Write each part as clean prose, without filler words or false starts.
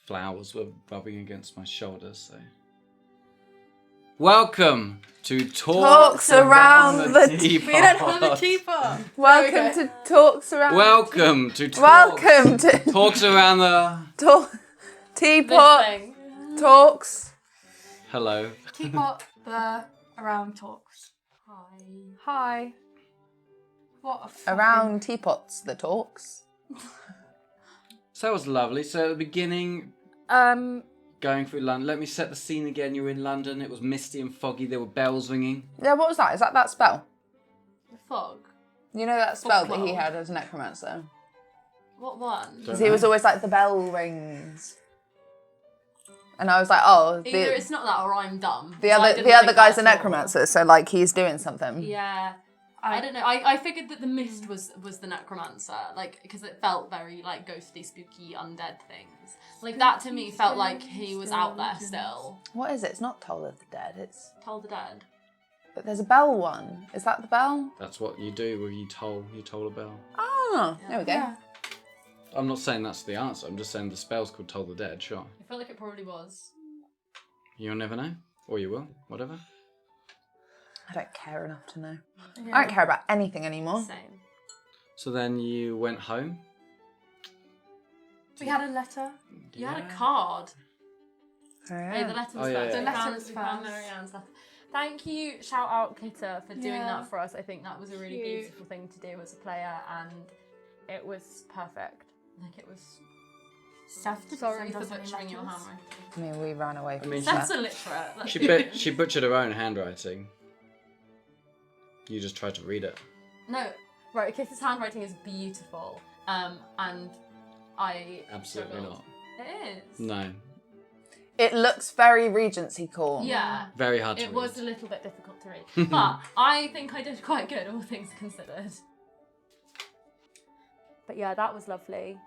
flowers were rubbing against my shoulders. So, welcome to Talks Around the Teapot. We don't have the teapot. Welcome to Talks Around. Welcome to Welcome to Talks Around the Teapot Talks. Hello. Teapot, the around talks. Hi. What a fucking... Around teapots, the talks. So that was lovely. So at the beginning, going through London. Let me set the scene again. You were in London. It was misty and foggy. There were bells ringing. Yeah, what was that? Is that spell? The fog. You know that spell that he cloud. had as a necromancer? What one? Because he was always like, the bell rings. And I was like, oh, Either it's not that or I'm dumb. the other guy's a necromancer, so like he's doing something. Yeah. I don't know. I figured that the mist was the necromancer, like, because it felt very like ghostly, spooky, undead things. Like that to me felt like he was out there still. What is it? It's not Toll of the Dead. It's Toll the Dead. But there's a bell one. Is that the bell? That's what you do when you toll a bell. Oh, there we go. Yeah. I'm not saying that's the answer. I'm just saying the spell's called Toll the Dead. Sure. I feel like it probably was. You'll never know, or you will. Whatever. I don't care enough to know. Yeah. I don't care about anything anymore. Same. So then you went home. We had a letter. You Yeah. had a card. Oh, Hey, the letter was Oh, yeah, first. yeah. The The letter was was found first. Marianne's letter. Thank you, shout out Kitta, for doing Yeah. that for us. I think that was a really Thank you. beautiful thing to do as a player, and it was perfect. Like it was. Sorry for butchering your handwriting. I mean, we ran away from That's that. illiterate. She butchered her own handwriting. You just tried to read it. No, right. Kitta's handwriting is beautiful, and I Absolutely struggled. not. It is. No. It looks very Regency cool. Yeah. Very hard to It read. was a little bit difficult to read, but I think I did quite good, all things considered. But yeah, that was lovely.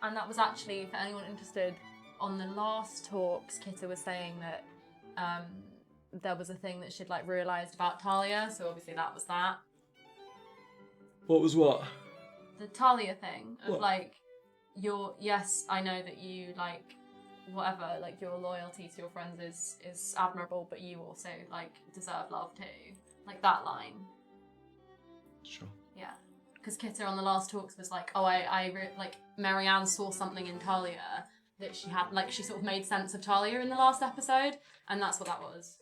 And that was actually, for anyone interested, on the last talks, Kitta was saying that there was a thing that she'd like realised about Taya, so obviously that was that. What was what? The Talia thing of What? like yes, I know that you like whatever, like your loyalty to your friends is admirable, but you also like deserve love too. Like that line. Sure. Yeah. Because Kitta on the last talks was like, oh, like Marianne saw something in Talia that she had, like she sort of made sense of Talia in the last episode, and that's what that was.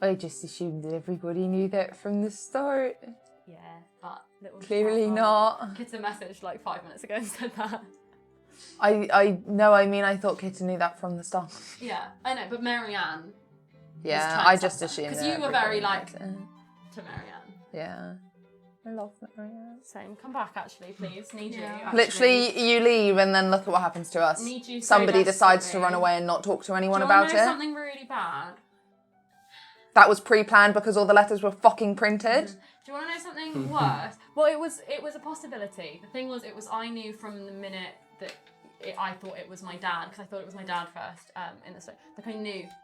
I just assumed that everybody knew that from the start. Yeah, but little Clearly shout not. out. Kitta messaged like 5 minutes ago and said that. I thought Kitta knew that from the start. Yeah, I know, but Marianne. Yeah, trying I to just set that. assumed 'Cause that you were very, everybody like- knows it. To Marianne. Yeah. I love Marianne. Same. Come back, actually, please. Need you. Yeah. Actually. Literally, you leave and then look at what happens to us. Need you so Somebody decides to desperately. run away and not talk to anyone Do you about want to know it. something really bad? That was pre-planned because all the letters were fucking printed. Do you want to know something worse? Well, it was a possibility. The thing was, I knew from the minute that I thought it was my dad, because I thought it was my dad first in the story. Like I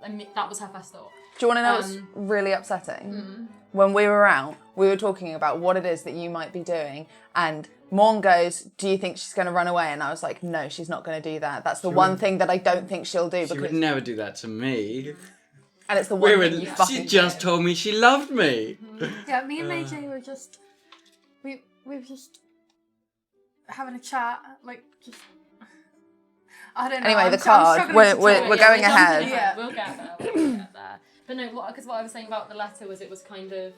knew, that was her first thought. Do you want to know what's really upsetting? When we were out, we were talking about what it is that you might be doing, and Morne goes, do you think she's going to run away? And I was like, no, she's not going to do that. That's the one thing that I don't think she'll do. She Because, would never do that to me. and it's the one thing you fucking She just do. told me she loved me. Yeah, me and Maijai were just we were just having a chat, like just I don't know. Anyway, I'm the so- I'm card. struggling We're to going talk. we're jumping ahead. ahead. We'll get there. We'll get there. But no, because what I was saying about the letter was it was kind of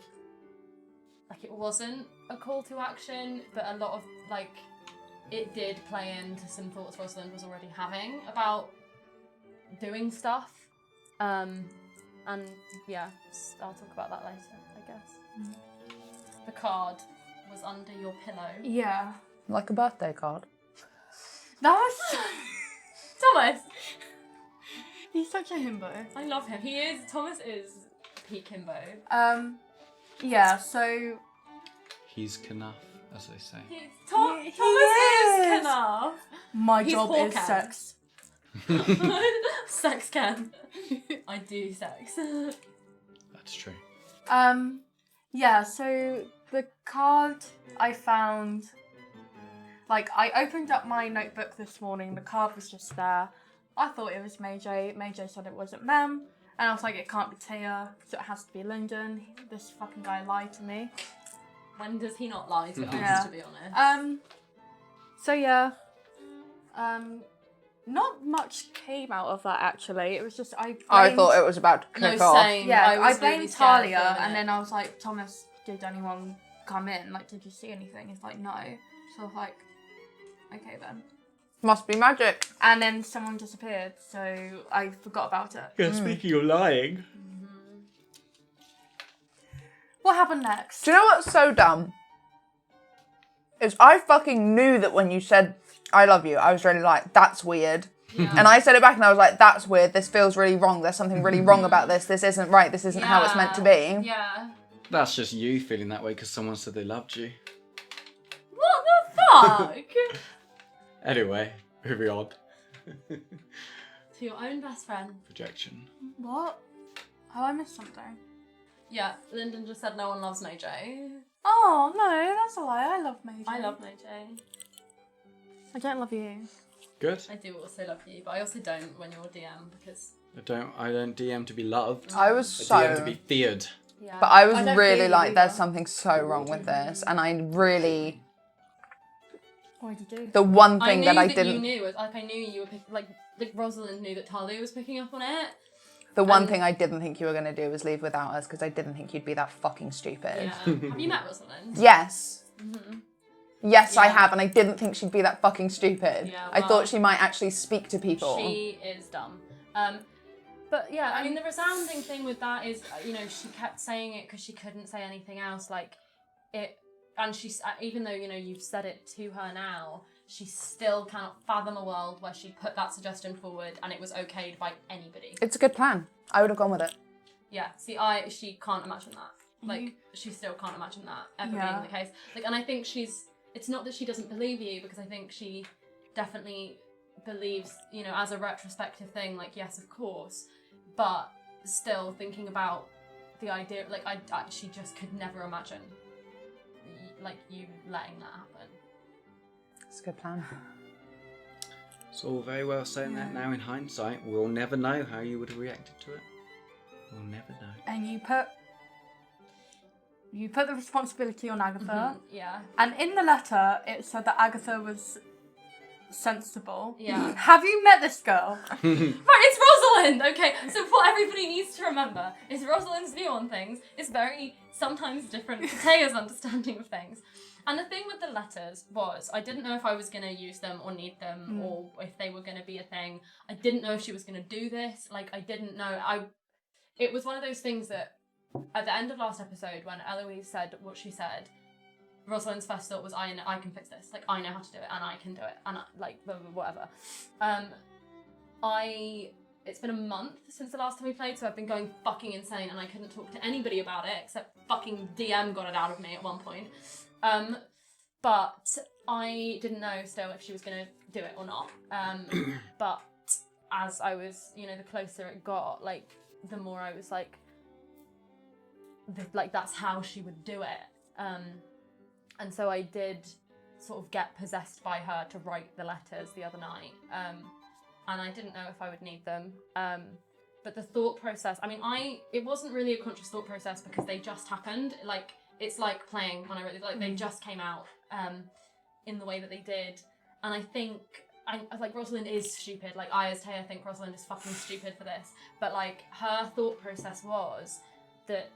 like it wasn't a call to action, but a lot of like it did play into some thoughts Rosalind was already having about doing stuff. And yeah, I'll talk about that later, I guess. The card was under your pillow. Yeah. Like a birthday card. That was Thomas! he's such a himbo. I love him. Thomas is peak himbo. Yeah, so He's Knuff, as they say. Thomas is. is Knuff. my He's job is Hawkeye. sex. Sex can. I do sex. That's true. Yeah, so the card I found Like, I opened up my notebook this morning, the card was just there. I thought it was Maijai. Maijai said it wasn't Mem. And I was like, it can't be Taya, so it has to be Lyndon. This fucking guy lied to me. When does he not lie to us, to be honest? So yeah. Not much came out of that, actually. It was just, I thought it was about to kick off. Same. Yeah, I was blamed really scared Talia, for a minute. and then I was like, Thomas, did anyone come in? Like, did you see anything? He's like, no. So I was like, okay then. Must be magic. And then someone disappeared, so I forgot about it. Yeah, speaking of lying. What happened next? Do you know what's so dumb? Is I fucking knew that when you said, I love you, I was really like, that's weird. Yeah. And I said it back and I was like, that's weird, this feels really wrong, there's something really wrong about this isn't right, this isn't how it's meant to be. Yeah. That's just you feeling that way because someone said they loved you. What the fuck? Anyway, moving on. To your own best friend. Projection. What? Oh, I missed something. Yeah, Lyndon just said no one loves Maijai. Oh, no, that's a lie. I love Maijai. I love Maijai. I don't love you. Good. I do also love you, but I also don't when you're DM because... I don't DM to be loved. I was I DM to be feared. Yeah. But I was I don't really feel like, you there's either. something so wrong with this. And I really, What did you do? the one thing that I you didn't, knew, like I knew you were like Rosalind knew that Talia was picking up on it. the one thing I didn't think you were going to do was leave without us because I didn't think you'd be that fucking stupid. Yeah. Have you met Rosalind? Yes. Yes, I Yeah. have, and I didn't think she'd be that fucking stupid. Yeah, I well, thought she might actually speak to people. She is dumb. But yeah, I mean, the resounding thing with that is, she kept saying it because she couldn't say anything else. Like, it, and she's, even though, you've said it to her now, she still cannot fathom a world where she put that suggestion forward and it was okayed by anybody. It's a good plan. I would have gone with it. Yeah, see, she can't imagine that. Like, she still can't imagine that ever being the case. Like, and I think it's not that she doesn't believe you, because I think she definitely believes, as a retrospective thing, like, yes, of course, but still thinking about the idea, like, she just could never imagine, like, you letting that happen. It's a good plan. It's all very well saying that now in hindsight. We'll never know how you would have reacted to it. We'll never know. And you put the responsibility on Agatha. Yeah. And in the letter, it said that Agatha was sensible. Yeah. Have you met this girl? Right, it's Rosalind! Okay, so what everybody needs to remember is Rosalind's view on things is very, sometimes different to Taya's understanding of things. And the thing with the letters was, I didn't know if I was going to use them or need them, or if they were going to be a thing. I didn't know if she was going to do this. Like, I didn't know. It was one of those things that, at the end of last episode, when Eloise said what she said, Rosalind's first thought was, I can fix this. Like, I know how to do it, and I can do it, and whatever. It's been a month since the last time we played, so I've been going fucking insane, and I couldn't talk to anybody about it, except fucking DM got it out of me at one point. But I didn't know still if she was going to do it or not. But as I was, the closer it got, like, the more I was like, that's how she would do it. And so I did sort of get possessed by her to write the letters the other night. And I didn't know if I would need them. But the thought process, it wasn't really a conscious thought process because they just happened. Like, it's like playing when I wrote it, like they just came out in the way that they did. And I think, Rosalind is stupid. Like, I as Taya think Rosalind is fucking stupid for this. But, like, her thought process was that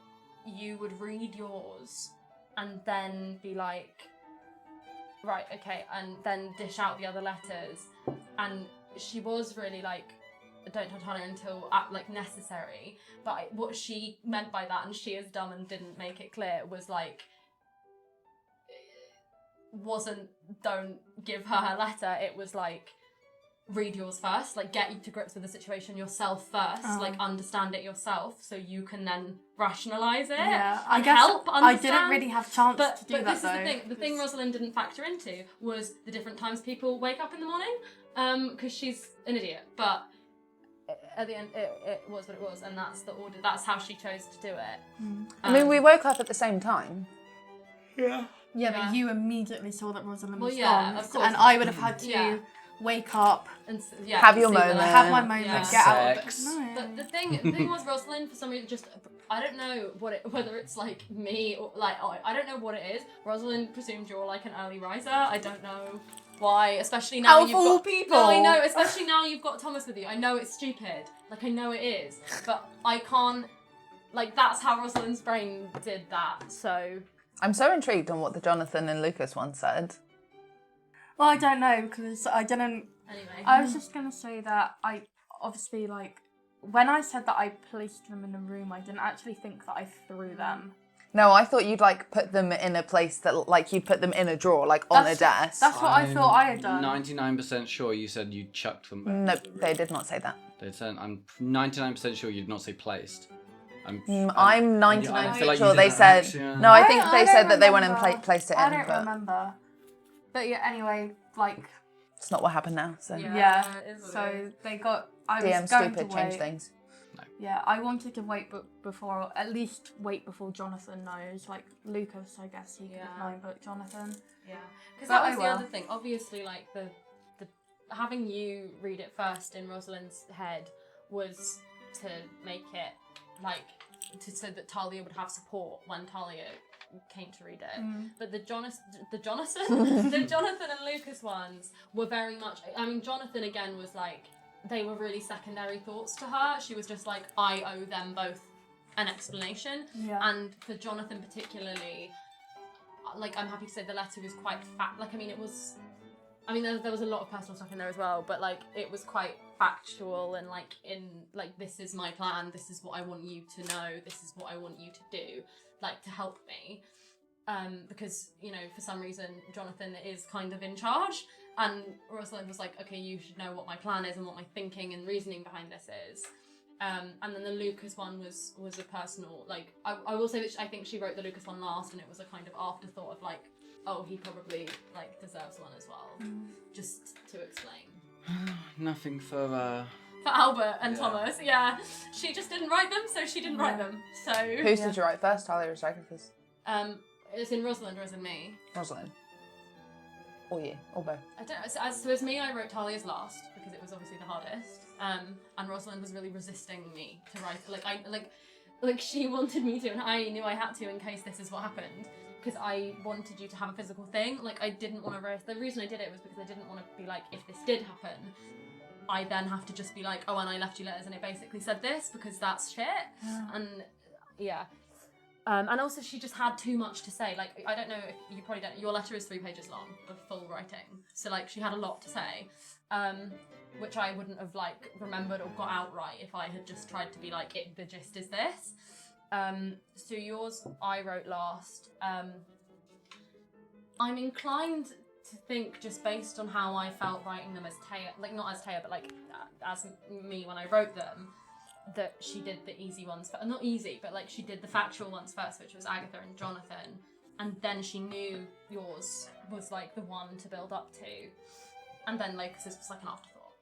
you would read yours and then be like, right, okay, and then dish out the other letters. And she was really like, don't touch on her until necessary. But what she meant by that, and she is dumb and didn't make it clear, was like, wasn't don't give her letter. It was like, read yours first, like get you to grips with the situation yourself first, like understand it yourself, so you can then rationalise it. Yeah, I and guess help understand. I didn't really have chance to do but that this though. is the thing. The thing Rosalind didn't factor into was the different times people wake up in the morning, because she's an idiot. But at the end, it was what it was, and that's the order. That's how she chose to do it. I mean, we woke up at the same time. Yeah. Yeah, but you immediately saw that Rosalind was yeah, gone, of course. and I would have had to wake up, and have your see that- moment, have my moment, Yeah. get out of Sex. it. No. But the thing was, Rosalind, for some reason, just I don't know whether it's like me or like I don't know what it is. Rosalind presumes you're like an early riser. I don't know why, especially now Of you've all got people. No, I know, especially now you've got Thomas with you. I know it's stupid. Like I know it is, but I can't. Like that's how Rosalind's brain did that. So I'm so intrigued on what the Jonathan and Lucas one said. Well, I don't know because I didn't. anyway, I was just gonna say that I obviously like when I said that I placed them in a room, I didn't actually think that I threw them. No, I thought you'd like put them in a place that like you'd put them in a drawer, like on a desk. That's what I thought I had done. 99% sure you said you chucked them back. Nope, they did not say that. They said, I'm 99% sure you did not say placed. I'm I'm I 99% feel like you sure did they that said. accent. No, I think they don't said that they went and remember. placed it I in, don't but remember. But yeah, anyway, like it's not what happened now. So yeah. it is what it So is. they got. I DM was going stupid, to change wait. things. Yeah, I wanted to wait before, at least wait before Jonathan knows. Like Lucas, I guess he could have known, but Jonathan. Yeah, because But that was oh the well. other thing. Obviously, like the having you read it first in Rosalind's head was to make it like so that Talia would have support when Talia came to read it. But the Jonathan and Lucas ones were very much. I mean, Jonathan again was like they were really secondary thoughts to her. She was just like, I owe them both an explanation. Yeah. And for Jonathan particularly, like I'm happy to say the letter was quite like I mean it was there was a lot of personal stuff in there as well, but like it was quite factual and like in like this is my plan, this is what I want you to know, this is what I want you to do, like to help me. Because, you know, for some reason Jonathan is kind of in charge and Rosalind was like, okay, you should know what my plan is and what my thinking and reasoning behind this is. And then the Lucas one was a personal, like, I will say that I think she wrote the Lucas one last and it was a kind of afterthought of like, oh, he probably, like, deserves one as well. Just to explain. Nothing for Albert and Yeah. Thomas, yeah. She just didn't write them, so she didn't write them. So, Whose did you write first, Talia or Agatha's? it's in Rosalind or is it me? Rosalind. Or you, or both. I don't know. So as me, I wrote Talia's last because it was obviously the hardest. And Rosalind was really resisting me to write. Like she wanted me to, and I knew I had to in case this is what happened. Because I wanted you to have a physical thing. Like I didn't want to write. The reason I did it was because I didn't want to be like, if this did happen, I then have to just be like, oh, and I left you letters and it basically said this because that's shit. And yeah. And also she just had too much to say. Like, I don't know if you probably don't, your letter is 3 pages long of full writing. So like she had a lot to say, which I wouldn't have like remembered or got out right if I had just tried to be like, the gist is this. So yours I wrote last. I'm inclined to think just based on how I felt writing them as Taya, like not as Taya, but like as me when I wrote them, that she did the easy ones, not easy, but like she did the factual ones first, which was Agatha and Jonathan, and then she knew yours was like the one to build up to, and then like this was like an afterthought.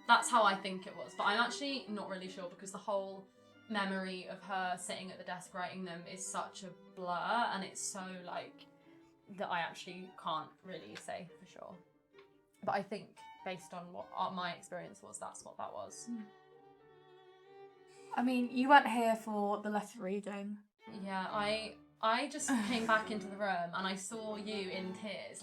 That's how I think it was, but I'm actually not really sure because the whole memory of her sitting at the desk writing them is such a blur, and it's so like that I actually can't really say for sure. But I think based on what my experience was, that's what that was. I mean, you weren't here for the letter reading. Yeah, I just came back into the room and I saw you in tears.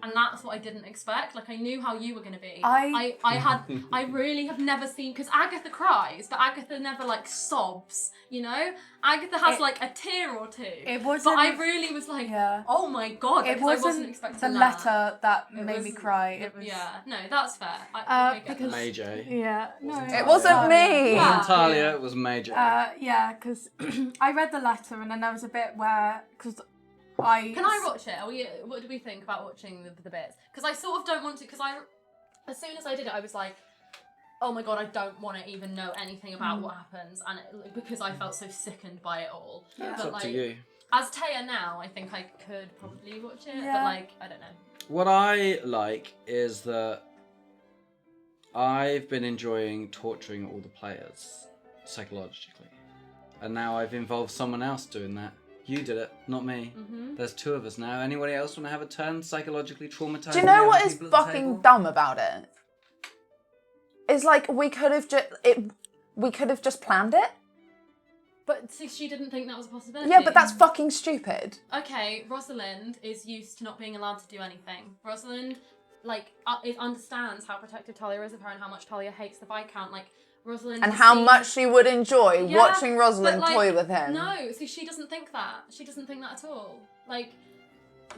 And that's what I didn't expect. Like I knew how you were gonna be. I really have never seen, because Agatha cries, but Agatha never like sobs, you know? Agatha has like a tear or two. It wasn't. But I really was like, oh my god, It because I wasn't wasn't expecting the that. letter that It made was me cry. It was. Yeah, no, that's fair. I get because- that. Maijai. Yeah. No. It wasn't me. It Yeah. wasn't Talia, it was Maijai. Yeah, because I read the letter and then there was a bit where because I. Can I watch it? What do we think about watching the bits? Because I sort of don't want to. Because as soon as I did it, I was like, oh my god, I don't want to even know anything about what happens, and because I felt so sickened by it all. It's But up like, to you. as Taya now, I think I could probably watch it, Yeah. but like, I don't know. What I like is that I've been enjoying torturing all the players psychologically. And now I've involved someone else doing that. You did it, not me. There's 2 of us now. Anybody else want to have a turn psychologically traumatized? Do you know what is fucking dumb about it? It's like we could have just planned it. But see, she didn't think that was a possibility. Yeah, but that's fucking stupid. Okay, Rosalind is used to not being allowed to do anything. Rosalind, understands how protective Talia is of her and how much Talia hates the Viscount. Like, Rosalind... And how much she would enjoy watching Rosalind toy with him. No, see, she doesn't think that. She doesn't think that at all. Like,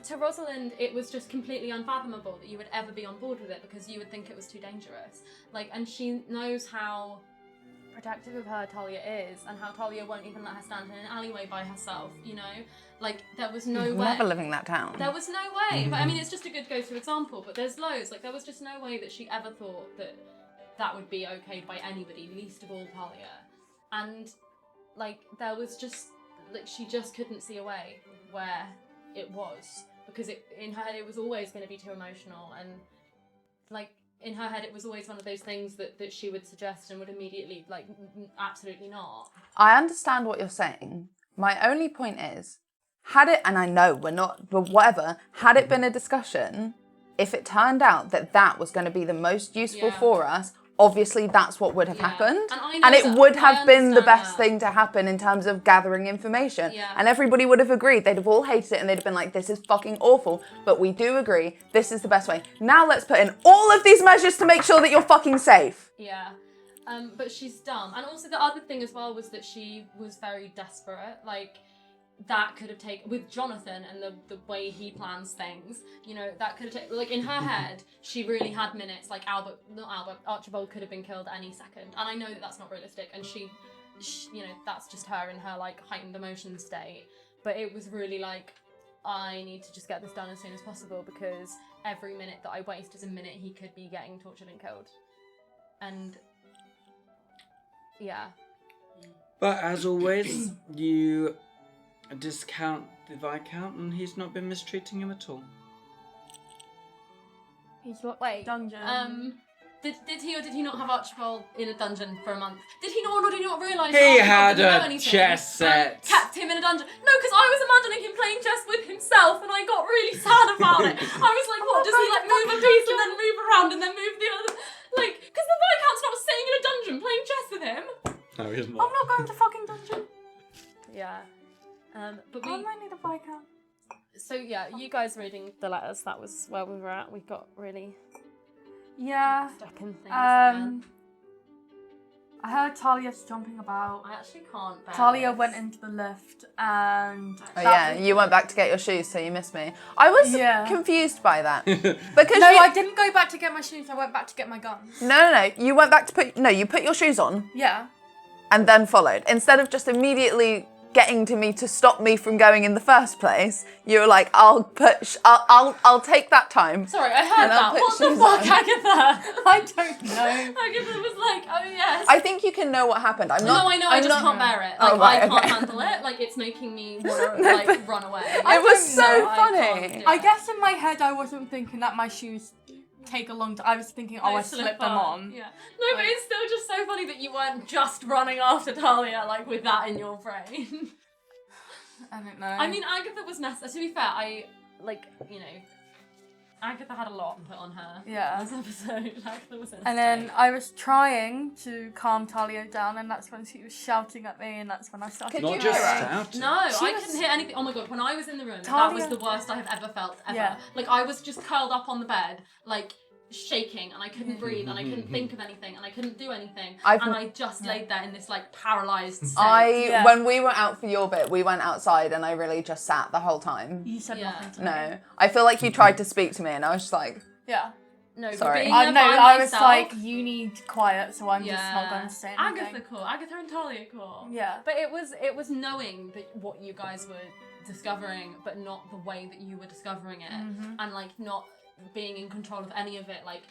to Rosalind, it was just completely unfathomable that you would ever be on board with it because you would think it was too dangerous. Like, and she knows how protective of her Talia is and how Talia won't even let her stand in an alleyway by herself, you know? Like, there was no way. Never living that down. There was no way. But I mean, it's just a good go-to example, but there's loads. Like, there was just no way that she ever thought that that would be okayed by anybody, least of all Talia. And, like, there was just, like, she just couldn't see a way where it was. Because in her head, it was always going to be too emotional. And, like, in her head, it was always one of those things that she would suggest and would immediately, like, absolutely not. I understand what you're saying. My only point is, had it, and I know we're not, but whatever, had it been a discussion, if it turned out that that was going to be the most useful for us, obviously that's what would have happened. And it would have been the best thing to happen in terms of gathering information. And everybody would have agreed. They'd have all hated it and they'd have been like, this is fucking awful. But we do agree, this is the best way. Now let's put in all of these measures to make sure that you're fucking safe. Yeah. But she's dumb. And also the other thing as well was that she was very desperate. Like, that could have taken, with Jonathan and the way he plans things, you know, that could have taken, like, in her head, she really had minutes, like Archibald could have been killed any second. And I know that that's not realistic, and she you know, that's just her in her, like, heightened emotion state. But it was really like, I need to just get this done as soon as possible, because every minute that I waste is a minute he could be getting tortured and killed. And, yeah. But as always, you discount the Viscount and he's not been mistreating him at all. He's what? Wait. Dungeon. Did he or did he not have Archibald in a dungeon for a month? Did he not or did he not realise He that had a chess set. Kept him in a dungeon? No, because I was imagining him playing chess with himself and I got really sad about it. I was like, what, does he like move a piece and then move around and then move the other? Like, because the Viscount's not sitting in a dungeon playing chess with him. No, he isn't. I'm not going to fucking dungeon. Yeah. But I might need a Viscount. So yeah, you guys reading the letters, that was where we were at. We got really stuck in things again. I heard Talia's jumping about. I actually can't bear Talia this. went into the lift and... Oh yeah, you went back to get your shoes, so you missed me. I was confused by that. Because I didn't go back to get my shoes, I went back to get my gun. No, you went back to you put your shoes on. Yeah. And then followed. Instead of just immediately getting to me to stop me from going in the first place, you were like, I'll take that time. Sorry, I heard that. What the fuck, Agatha? I don't know. Agatha was like, oh yes. I think you can know what happened. I know, I just can't bear it. Like, I can't handle it. Like, it's making me want to run away. It was so funny. I guess in my head I wasn't thinking that my shoes take a long time. I was thinking, I slip them on. Yeah. No, but it's still just so funny that you weren't just running after Talia, like, with that in your brain. I don't know. I mean, Agatha was necessary. To be fair, Agatha had a lot put on her. Yeah. This episode, Agatha was necessary. And then I was trying to calm Talia down, and that's when she was shouting at me, and that's when I started. Not just shouting. No, I couldn't hear anything. Oh my god, when I was in the room, that was the worst I have ever felt, ever. Yeah. Like, I was just curled up on the bed, like, shaking, and I couldn't breathe, and I couldn't think of anything, and I couldn't do anything, and I just laid there in this, like, paralysed state. When we were out for your bit, we went outside, and I really just sat the whole time. You said nothing to me. No. I feel like you tried to speak to me, and I was just like... Yeah. No, sorry. I was like, you need quiet, so I'm just not going to say anything. Agatha and Talia cool. Yeah. But it was knowing that what you guys were discovering, but not the way that you were discovering it, and, like, not being in control of any of it, like,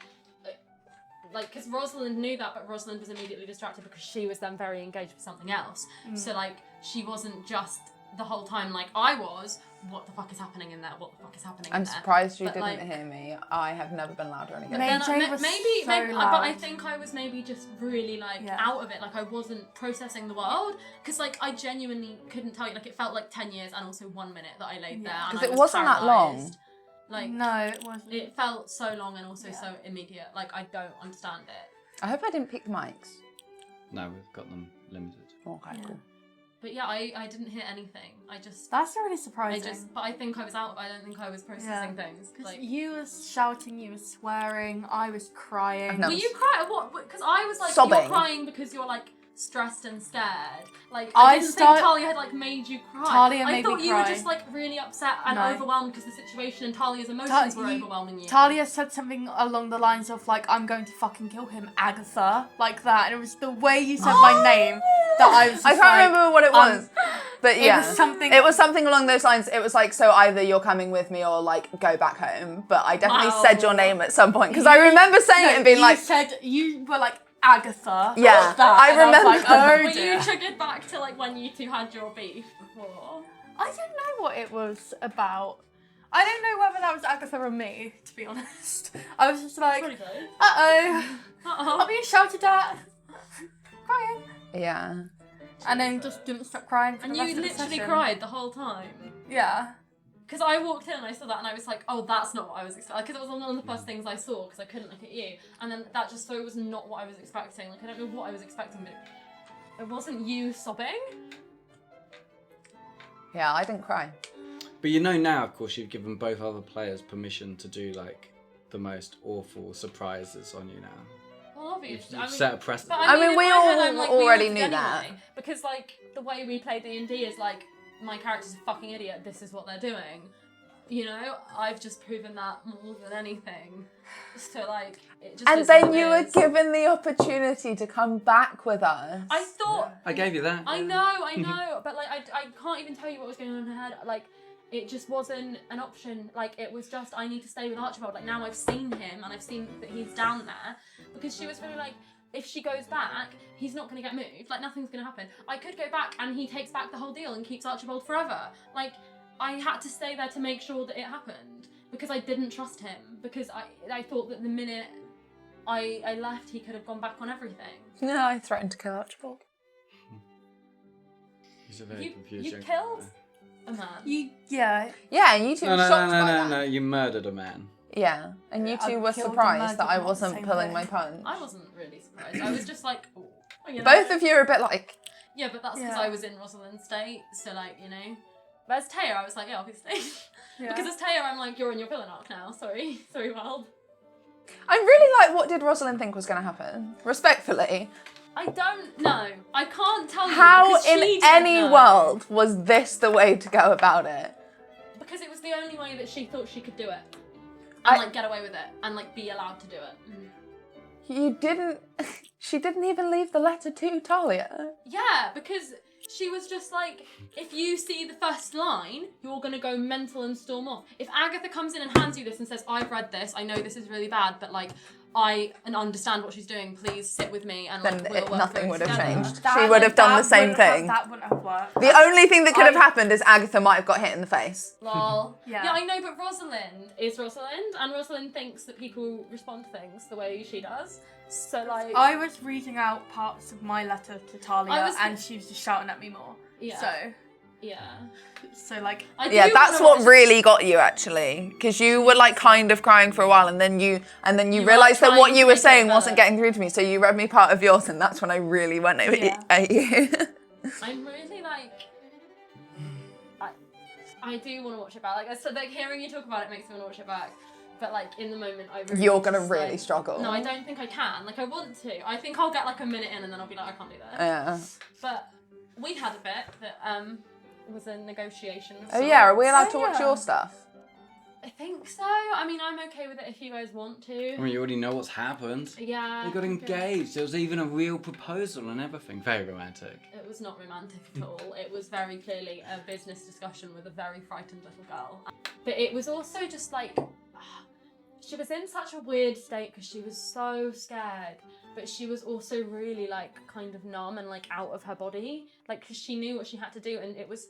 because Rosalind knew that, but Rosalind was immediately distracted because she was then very engaged with something else. So, like, she wasn't just the whole time like I was what the fuck is happening in there? What the fuck is happening I'm in there? surprised you But, didn't like, hear me. I have never been loud or anything. Then Maijai was maybe, so but loud. I think I was maybe just really like out of it. Like I wasn't processing the world because like I genuinely couldn't tell you. Like it felt like 10 years and also 1 minute that I laid there. Because And it I was wasn't that long. paralysed. Like No, it wasn't. it felt so long and also so immediate. Like I don't understand it. I hope I didn't pick the mics. No, we've got them limited. Okay, cool. But yeah, I didn't hear anything. That's really surprising. But I think I was out. I don't think I was processing things. Because Like, you was shouting, you was swearing, I was crying. No. were you crying? What? Because I was like, Sobbing. you're crying because you're like stressed and scared. Like I I didn't start- think Talia had like made you cry. Talia I made thought me you cry. were just like really upset and No. overwhelmed because the situation and Talia's emotions were overwhelming you. Talia said something along the lines of like, I'm going to fucking kill him, Agatha, like that. And it was the way you said my name that I was just I can't like, remember what it was. But yeah, it was something along those lines. It was like, so either you're coming with me or like go back home. But I definitely Wow. said your name at some point because I remember saying it and being like, you were like, Agatha. Yeah, like that. I And was remember. like, oh Were dear. you triggered back to like when you two had your beef before? I don't know what it was about. I don't know whether that was Agatha or me, to be honest. I was just like, Pretty good. uh-oh, Uh-oh. I'm being shouted at. Crying. yeah. And then just didn't stop crying for And the you rest of the literally session. cried the whole time. Yeah. Because I walked in and I saw that and I was like, oh, that's not what I was expecting. Because it was one of the first things I saw because I couldn't look at you. And then that just so was not what I was expecting. Like, I don't know what I was expecting, but it wasn't you sobbing. Yeah, I didn't cry. But you know now, of course, you've given both other players permission to do like the most awful surprises on you now. Well, obviously. You've set a precedent. But I mean, in we my all head, I'm like, already we knew did that. anyway. Because, like, the way we play D&D is like, my character's a fucking idiot, this is what they're doing. You know, I've just proven that more than anything. So, like, it just And is then what it you were is. given the opportunity to come back with us. I thought... I gave you that. I know, but, like, I can't even tell you what was going on in her head. Like, it just wasn't an option. Like, it was just, I need to stay with Archibald. Like, now I've seen him and I've seen that he's down there. Because she was really like, if she goes back, he's not going to get moved. Like, nothing's going to happen. I could go back and he takes back the whole deal and keeps Archibald forever. Like, I had to stay there to make sure that it happened. Because I didn't trust him. Because I thought that the minute I left, he could have gone back on everything. No, I threatened to kill Archibald. He's a very You confusing. killed a man. Yeah, and you two were shocked by that. No, you murdered a man. Yeah, and you I two were killed and surprised that murdered, I not the wasn't same pulling thing. my punch. I wasn't really surprised. I was just like, oh. You know? Both of you are a bit like, Yeah, but that's because Yeah. I was in Rosalind's state, so like, you know. But as Taya, I was like, yeah, obviously. Because as Taya, I'm like, you're in your villain arc now. Sorry, world. I really like what did Rosalind think was going to happen? Respectfully. I don't know. I can't tell you. How because in she didn't any know. world was this the way to go about it? Because it was the only way that she thought she could do it. And I- like get away with it. And like be allowed to do it. You didn't... She didn't even leave the letter to Talia. Yeah, because she was just like, if you see the first line, you're going to go mental and storm off. If Agatha comes in and hands you this and says, I've read this, I know this is really bad, but like, I understand what she's doing, please sit with me and like, Then we'll work nothing through it would have together. changed. She would have done the same thing. That wouldn't have worked. The only thing that could have happened is Agatha might have got hit in the face. Lol. Yeah. Yeah, I know, but Rosalind is Rosalind, and Rosalind thinks that people respond to things the way she does. So like, I was reading out parts of my letter to Talia and she was just shouting at me more. yeah, So like, I do Yeah, that's wanna what watch- really got you actually, because you were like kind of crying for a while, and then you were, realised like, that what trying you to were make it saying wasn't better. getting through to me. So you read me part of yours, and that's when I really went at you. I'm really like, I do want to watch it back. Like, so like hearing you talk about it makes me want to watch it back. But like in the moment, I really You're gonna just, really like, struggle. No, I don't think I can. Like I want to. I think I'll get like a minute in and then I'll be like, I can't do this. Yeah. But we had a bit that was a negotiation. Of Oh yeah, are we allowed Oh, to watch yeah. your stuff? I think so. I mean, I'm okay with it if you guys want to. I mean, you already know what's happened. Yeah. They got engaged. There was even a real proposal and everything. Very romantic. It was not romantic at all. It was very clearly a business discussion with a very frightened little girl. But it was also just like, she was in such a weird state because she was so scared, but she was also really like kind of numb and like out of her body. Like, because she knew what she had to do, and it was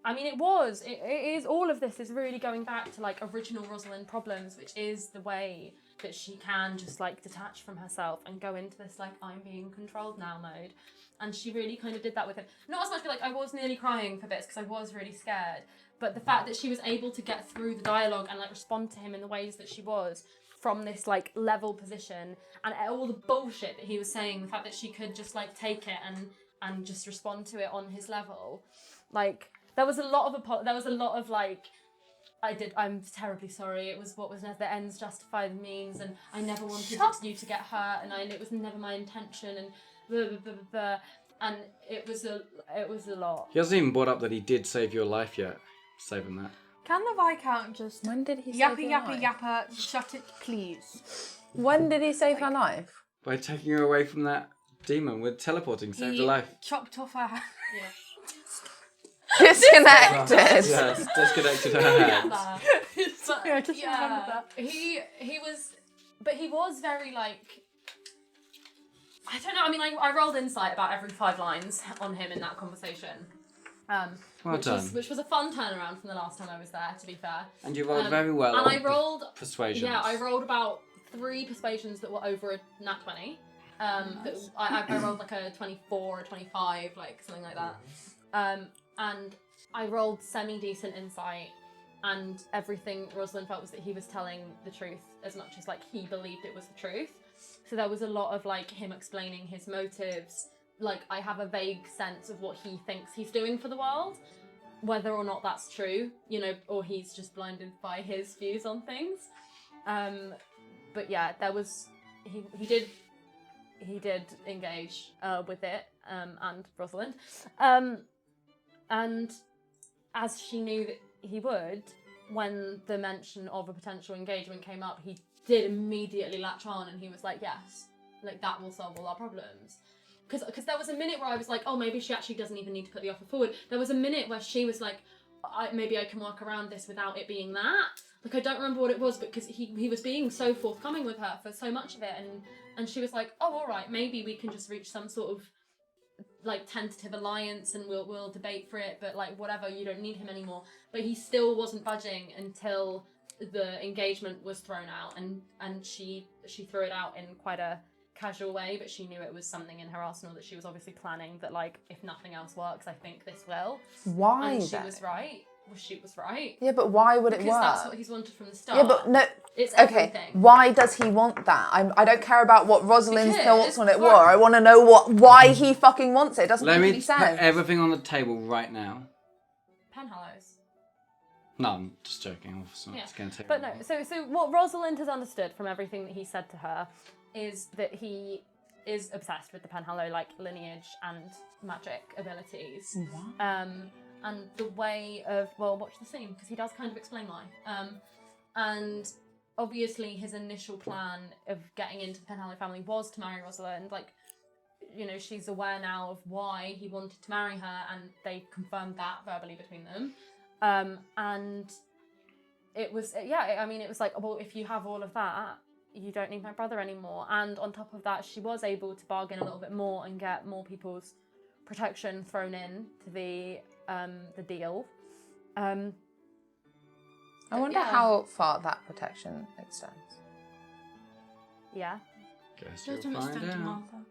I mean, it is, all of this is really going back to, like, original Rosalind problems, which is the way that she can just, like, detach from herself and go into this, like, I'm being controlled now mode. And she really kind of did that with him. Not as much, but, like, I was nearly crying for bits because I was really scared. But the fact that she was able to get through the dialogue and, like, respond to him in the ways that she was from this, like, level position, and all the bullshit that he was saying, the fact that she could just, like, take it and just respond to it on his level. Like, there was a lot of like, I'm terribly sorry, it was the ends justify the means, and I never wanted you to get hurt, and it was never my intention, and blah, blah, blah, blah, blah. And it was a lot. He hasn't even brought up that he did save your life yet. Saving that. Can the Viscount just When did he yappa save your yappa life? yappa shut it, please? When did he save her life? By taking her away from that demon with teleporting, saved her life. Chopped off her hand. Yeah. Disconnected. Yes, disconnected her hands. But, I just remembered that. He was very, like, I don't know, I mean, I rolled insight about every 5 lines on him in that conversation. Which was a fun turnaround from the last time I was there, to be fair. And you rolled very well. And I rolled persuasion. Yeah, I rolled about 3 persuasions that were over a nat 20. Nice. I rolled like a 24 or 25, like something like that. And I rolled semi-decent insight, and everything Rosalind felt was that he was telling the truth as much as, like, he believed it was the truth. So there was a lot of, like, him explaining his motives. Like, I have a vague sense of what he thinks he's doing for the world, whether or not that's true, you know, or he's just blinded by his views on things. But yeah, there was, he did engage with it, and Rosalind. And as she knew that he would, when the mention of a potential engagement came up, he did immediately latch on, and he was like, yes, like, that will solve all our problems. Because there was a minute where I was like, oh, maybe she actually doesn't even need to put the offer forward. There was a minute where she was like, maybe I can work around this without it being that. Like, I don't remember what it was, because he was being so forthcoming with her for so much of it, and she was like, oh, all right, maybe we can just reach some sort of, like, tentative alliance, and we'll debate for it, but, like, whatever, you don't need him anymore. But he still wasn't budging until the engagement was thrown out, and she threw it out in quite a casual way, but she knew it was something in her arsenal that she was obviously planning, that, like, if nothing else works, I think this will. Why? And she was right. Well, she was right. Yeah, but why would it work? Because that's what he's wanted from the start. Yeah, but no. It's okay. everything. Why does he want that? I don't care about what Rosalind's Because thoughts on it were. I want to know why he fucking wants it. It doesn't Let make me any put sense. everything on the table right now. Penhallows. No, I'm just joking. It's going to take. But no, so what Rosalind has understood from everything that he said to her is that he is obsessed with the Penhallow, like, lineage and magic abilities. And the way of, well, watch the scene, because he does kind of explain why. And obviously his initial plan of getting into the Penhallow family was to marry Rosalind. Like, you know, she's aware now of why he wanted to marry her, and they confirmed that verbally between them. And it was, I mean, it was like, well, if you have all of that, you don't need my brother anymore. And on top of that, she was able to bargain a little bit more and get more people's protection thrown in to the deal. I wonder how far that protection extends. Yeah. Guess Just you'll find understand out. Martha.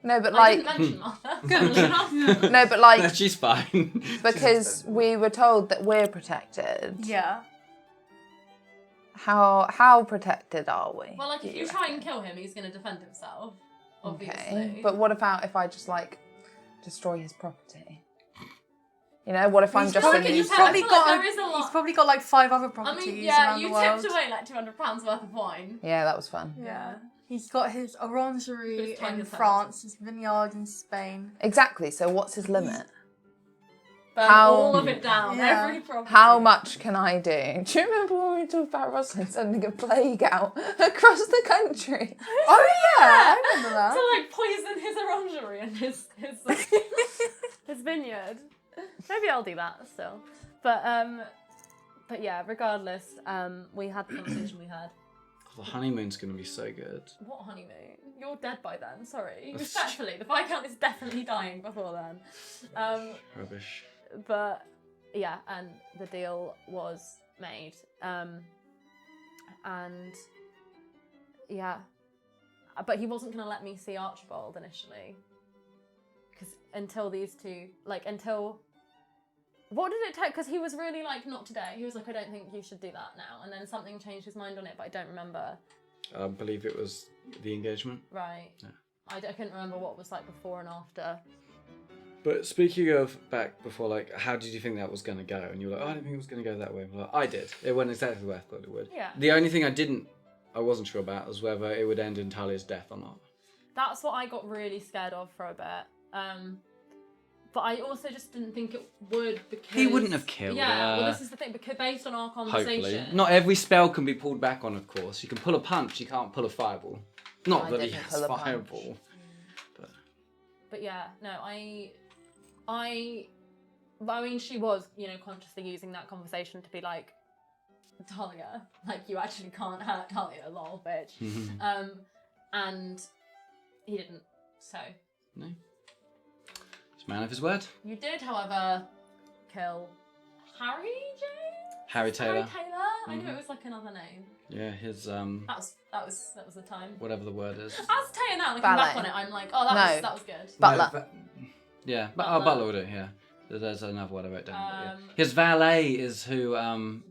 No, but I like, didn't mention Martha. no, but like, She's fine. because we were told that we're protected. Yeah. How protected are we? Well, like, if you try and kill him, he's going to defend himself, obviously. Okay, but what about if I just, like, destroy his property? You know, what if I'm just probably- a he's new probably person? got- there is a lot. He's probably got like 5 other I properties mean, yeah, around you the world. tipped away like £200 worth of wine. Yeah, that was fun. Yeah. He's got his orangery His tiger's in house. France, his vineyard in Spain. Exactly. So what's his limit? Burn How- all of it down, Yeah. every property. How much can I do? Do you remember when we talked about Rosalind sending a plague out across the country? Oh yeah, I remember that. To, like, poison his orangery and his his vineyard. Maybe I'll do that still. But yeah, regardless, we had the conversation we had. The honeymoon's going to be so good. What honeymoon? You're dead by then, sorry. Respectfully, the Viscount is definitely dying before then. Rubbish. But yeah, and the deal was made. And yeah, but he wasn't going to let me see Archibald initially. Because until these two, like, until... What did it take? Because he was really like, not today. He was like, I don't think you should do that now. And then something changed his mind on it, but I don't remember. I believe it was the engagement. Right. Yeah. I couldn't remember what was like before and after. But speaking of back before, like, how did you think that was going to go? And you were like, oh, I didn't think it was going to go that way. Well, I did. It went exactly the way I thought it would. Yeah. The only thing I wasn't sure about was whether it would end in Talia's death or not. That's what I got really scared of for a bit. But I also just didn't think it would because... He wouldn't have killed Yeah, her. well, this is the thing, because based on our conversation... Hopefully. Not every spell can be pulled back on, of course. You can pull a punch, you can't pull a fireball. Not I that he didn't has pull a punch. fireball. But yeah, no, I mean, she was, you know, consciously using that conversation to be like, Talia, like, you actually can't hurt Talia, lol, bitch. And he didn't, so. No. He's a man of his word. You did, however, kill Harry Harry Taylor. Harry Taylor? I knew it was like another name. Yeah, his, That was the time. whatever the word is. As Taya now, looking back on it, I'm like, oh, that was good. Butler. No, yeah, but Butler. Butler would do, yeah. There's another word I wrote down. But yeah. His valet is who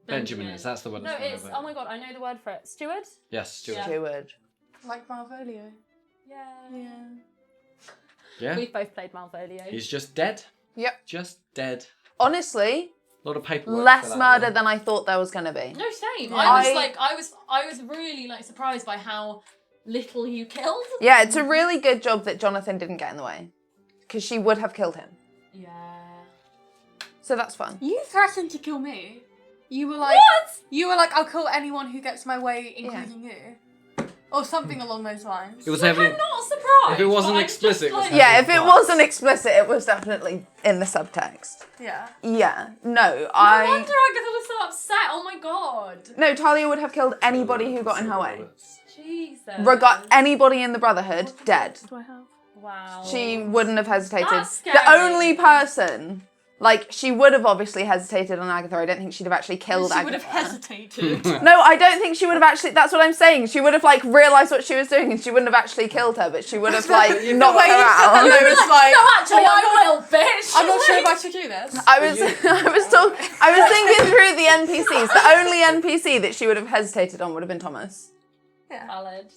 Benjamin is. That's the word. No, it's, oh my god, I know the word for it. Steward? Yes, Stuart. Yeah. Steward. Like Malvolio. Yeah. Yeah. We've both played Malvolio. He's just dead. Yep. Just dead. Honestly, A lot of paperwork. less for that murder one. than I thought there was going to be. No, same. Yeah. I was really like surprised by how little you killed. Yeah, it's a really good job that Jonathan didn't get in the way. Because she would have killed him. Yeah. So that's fun. You threatened to kill me. You were like, What? You were like, I'll kill anyone who gets my way, including you. Or something along those lines. It was Like, heavily. I'm not surprised. If it wasn't but I'm explicit, just it was like, heavily Yeah, if it implied. wasn't explicit, it was definitely in the subtext. Yeah. Yeah, no, No I... wonder Agatha was so upset. Oh my god. No, Talia would have killed anybody who got in her way. Jesus. Anybody in the Brotherhood, dead. What do I have? Wow. She wouldn't have hesitated. That's The scary. only person, like, she would have obviously hesitated on Agatha. I don't think she'd have actually killed She Agatha. would have hesitated. No, I don't think she would have actually, that's what I'm saying. She would have, like, realised what she was doing and she wouldn't have actually killed her, but she would have, like, knocked her out. I was like, No, actually, oh, I'm a little bitch. I'm not sure if I should do this. I was thinking through the NPCs. The only NPC that she would have hesitated on would have been Thomas. Valid.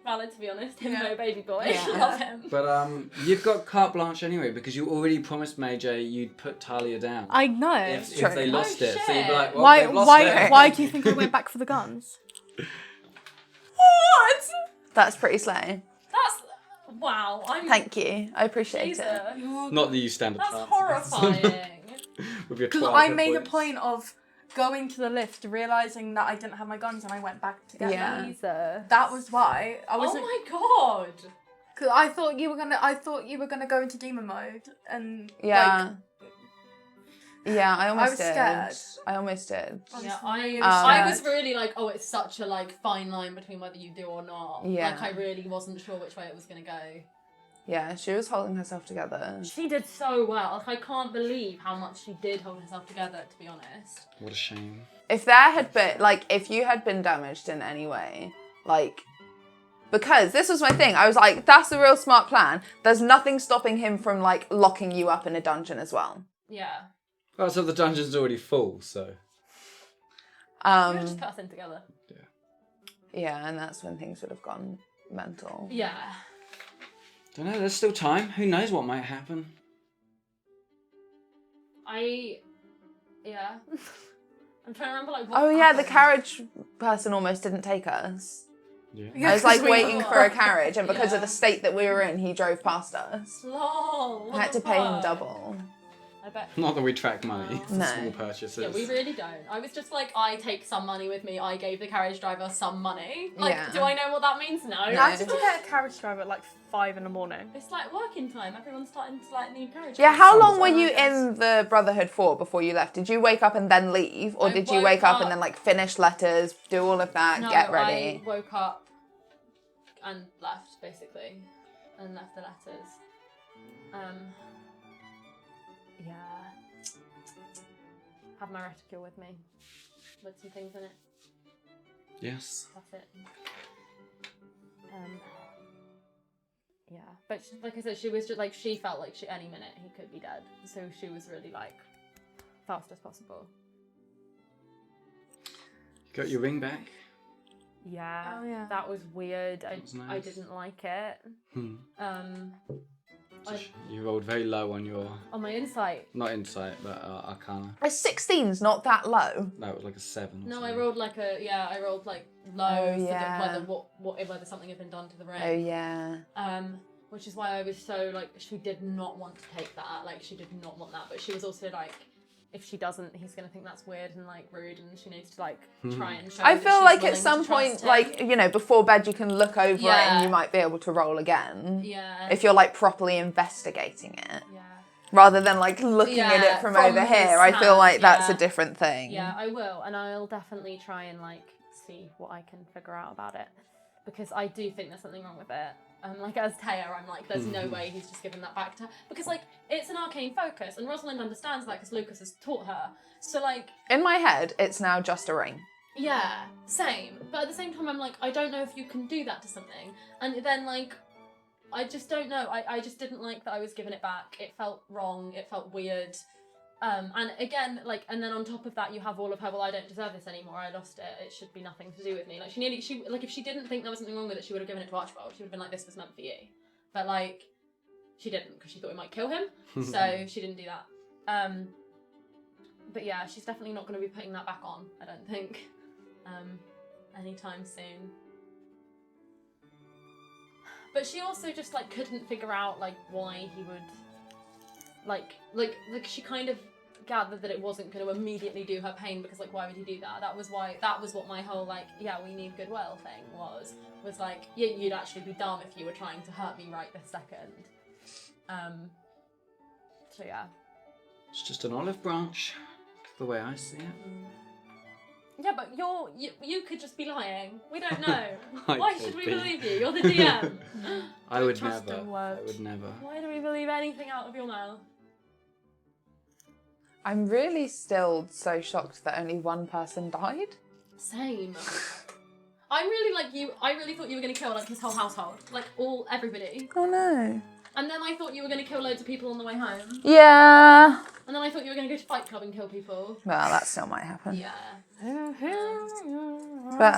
Valid, to be honest. Him, Yeah. no baby boy. Yeah. Love him. But you've got carte blanche anyway because you already promised Maijai you'd put Talia down. I know. If True. they lost Oh, it, so you'd be shit. like, well, they've lost it. Why do you think I went back for the guns? What? That's pretty slay. That's... Wow. I'm... Thank you. I appreciate Jesus. it. Not that you stand a That's chance. horrifying. With your Because 12 I hit made a points. point of going to the lift, realising that I didn't have my guns, and I went back to get Yeah. them. Jesus. That was why I Oh wasn't. my god. Because I thought you were gonna go into demon mode, and Yeah. Yeah, I almost was did. scared. I almost did. Yeah, really I was scared. really like, oh, it's such a like fine line between whether you do or not. Yeah. Like I really wasn't sure which way it was gonna go. Yeah, she was holding herself together. She did so well. Like I can't believe how much she did hold herself together, to be honest. What a shame. If there had been, like, if you had been damaged in any way, like, because this was my thing, I was like, that's a real smart plan. There's nothing stopping him from, like, locking you up in a dungeon as well. Yeah. Oh, so the dungeon's already full, so. We just put us in together. Yeah, and that's when things would have gone mental. Yeah. Don't know, there's still time. Who knows what might happen? Yeah. I'm trying to remember like what Oh yeah, the happened. carriage person almost didn't take us. Yeah. I was like we waiting were. for a carriage, and because Yeah. of the state that we were in, he drove past us. Lol. I had to pay him double. I bet. Not that we track money for No. small purchases. Yeah, we really don't. I was just like, I take some money with me. I gave the carriage driver some money. Like, Yeah. do I know what that means? No. How did you get a carriage driver at like 5 in the morning? It's like working time. Everyone's starting to like need carriage. Yeah, drivers. how Sounds long were like you it. in the Brotherhood for before you left? Did you wake up and then leave? Or I did you woke wake up up- and then like finish letters, do all of that, No, get ready? I woke up and left basically, and left the letters. Yeah. have my reticule with me with some things in it. Yes. That's it. Yeah, but like I said, she was just like, she felt like any minute he could be dead, so she was really like fast as possible. You got your ring back? Yeah, Oh, yeah. that was weird. was I nice. didn't like it. You rolled very low on your, On my insight. not insight, but arcana. A 16's not that low. No, it was like a 7. Or No, something. I rolled like I rolled like low, Oh, so yeah. that whether something had been done to the ring. Oh yeah. Which is why I was so like, she did not want to take that. Like, she did not want that, but she was also like, if she doesn't, he's gonna think that's weird and like rude, and she needs to like try and show. I that feel she's like at willing some to trust point, him. like, you know, before bed you can look over it Yeah. and you might be able to roll again. Yeah. If you're like properly investigating it. Yeah. Rather than like looking at Yeah, it from from over his here. I feel hand, like that's a yeah. different thing. Yeah, I will, and I'll definitely try and like see what I can figure out about it, because I do think there's something wrong with it. Like as Taya, I'm like, there's no way he's just given that back to her, because like it's an arcane focus, and Rosalind understands that because Lucas has taught her. So like, In my head, it's now just a ring. yeah, same. But at the same time, I'm like, I don't know if you can do that to something, and then like, I just don't know. I just didn't like that I was giving it back. It felt wrong. It felt weird. And again, like, and then on top of that, you have all of her, well, I don't deserve this anymore. I lost it. It should be nothing to do with me. Like, like, if she didn't think there was something wrong with it, she would have given it to Archibald. She would have been like, this was meant for you. But, like, she didn't, because she thought it might kill him. So she didn't do that. But yeah, she's definitely not going to be putting that back on, I don't think, anytime soon. But she also just, like, couldn't figure out, like, why he would, like she kind of gathered that it wasn't going to immediately do her pain, because, like, why would he do that? That was what my whole, like, yeah, we need goodwill thing was like, yeah, you'd actually be dumb if you were trying to hurt me right this second. So yeah. It's just an olive branch, the way I see it. Yeah, but you could just be lying. We don't know. I Why could should we be. believe you? You're the DM. I would trust never. in words. I would never. Why do we believe anything out of your mouth? I'm really still so shocked that only one person died. Same. I'm really like you. I really thought you were going to kill like his whole household, like everybody. Oh no. And then I thought you were going to kill loads of people on the way home. Yeah. And then I thought you were going to go to Fight Club and kill people. Well, that still might happen. Yeah. But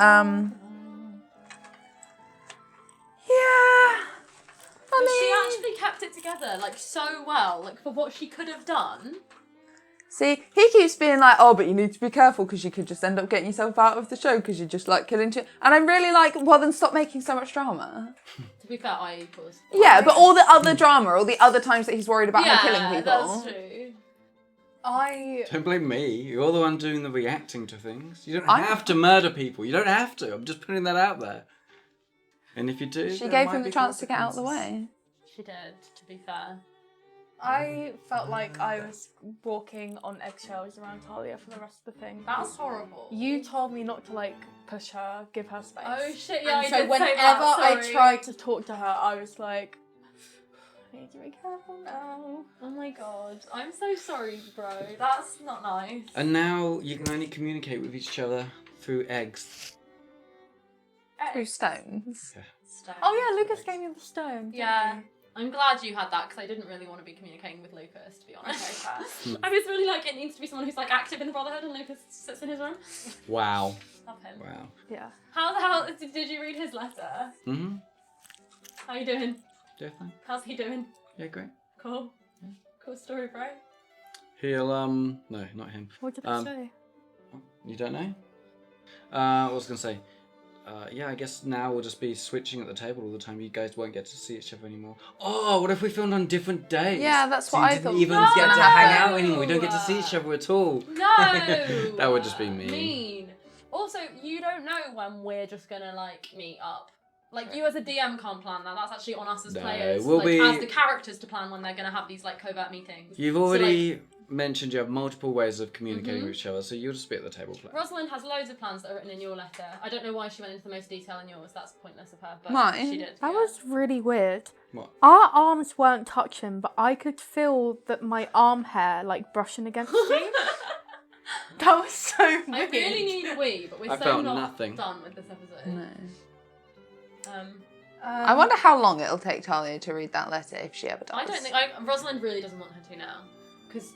yeah. But she actually kept it together like so well, like for what she could have done. See, he keeps being like, oh, but you need to be careful because you could just end up getting yourself out of the show because you're just like killing two. And I'm really like, well, then stop making so much drama. To be fair, I equals. Yeah, but all the other drama, all the other times that he's worried about her killing people. That's true. Don't blame me. You're the one doing the reacting to things. You don't have to murder people. You don't have to. I'm just putting that out there. And if you do, She there gave might him the be chance to get out of the consequences. way. She did, to be fair. I felt like I was walking on eggshells around Talia for the rest of the thing. That's horrible. You told me not to like push her, give her space. Oh shit, yeah, and I so did whenever say that, I sorry. tried to talk to her, I was like, I need to be careful now. Oh my god, I'm so sorry, bro. That's not nice. And now you can only communicate with each other through eggs. Through stones. Stone. Oh yeah, Lucas gave me the stone. didn't Yeah. he? I'm glad you had that because I didn't really want to be communicating with Lucas, to be honest. I was really like, it needs to be someone who's like active in the Brotherhood, and Lucas sits in his room. Wow. Love him. Wow. Yeah. How the hell did you read his letter? Mm-hmm. How you doing? Definitely. How's he doing? Yeah, great. Cool. Cool story, bro. He'll, no, not him. What did I say? You don't know? I was going to say, yeah, I guess now we'll just be switching at the table all the time. You guys won't get to see each other anymore. Oh, what if we filmed on different days? Yeah, that's so what you I thought. didn't even was get gonna to hang happen. out anymore. We don't get to see each other at all. No! That would just be mean. Mean. Also, you don't know when we're just gonna like meet up. Like you as a DM can't plan that. That's actually on us as No, players. we'll like be- as the characters to plan when they're gonna have these like covert meetings. You've So, already mentioned you have multiple ways of communicating Mhm. with each other, so you'll just be at the table playing. Rosalind has loads of plans that are written in your letter. I don't know why she went into the most detail in yours. That's pointless of her, but Mine? she did. That yeah. was really weird. What? Our arms weren't touching, but I could feel that my arm hair like brushing against you. That was so weird. I really need a wee, but we're I so felt not nothing. done with this episode. No. I I wonder how long it'll take Talia to read that letter if she ever does. I don't think Rosalind really doesn't want her to now, because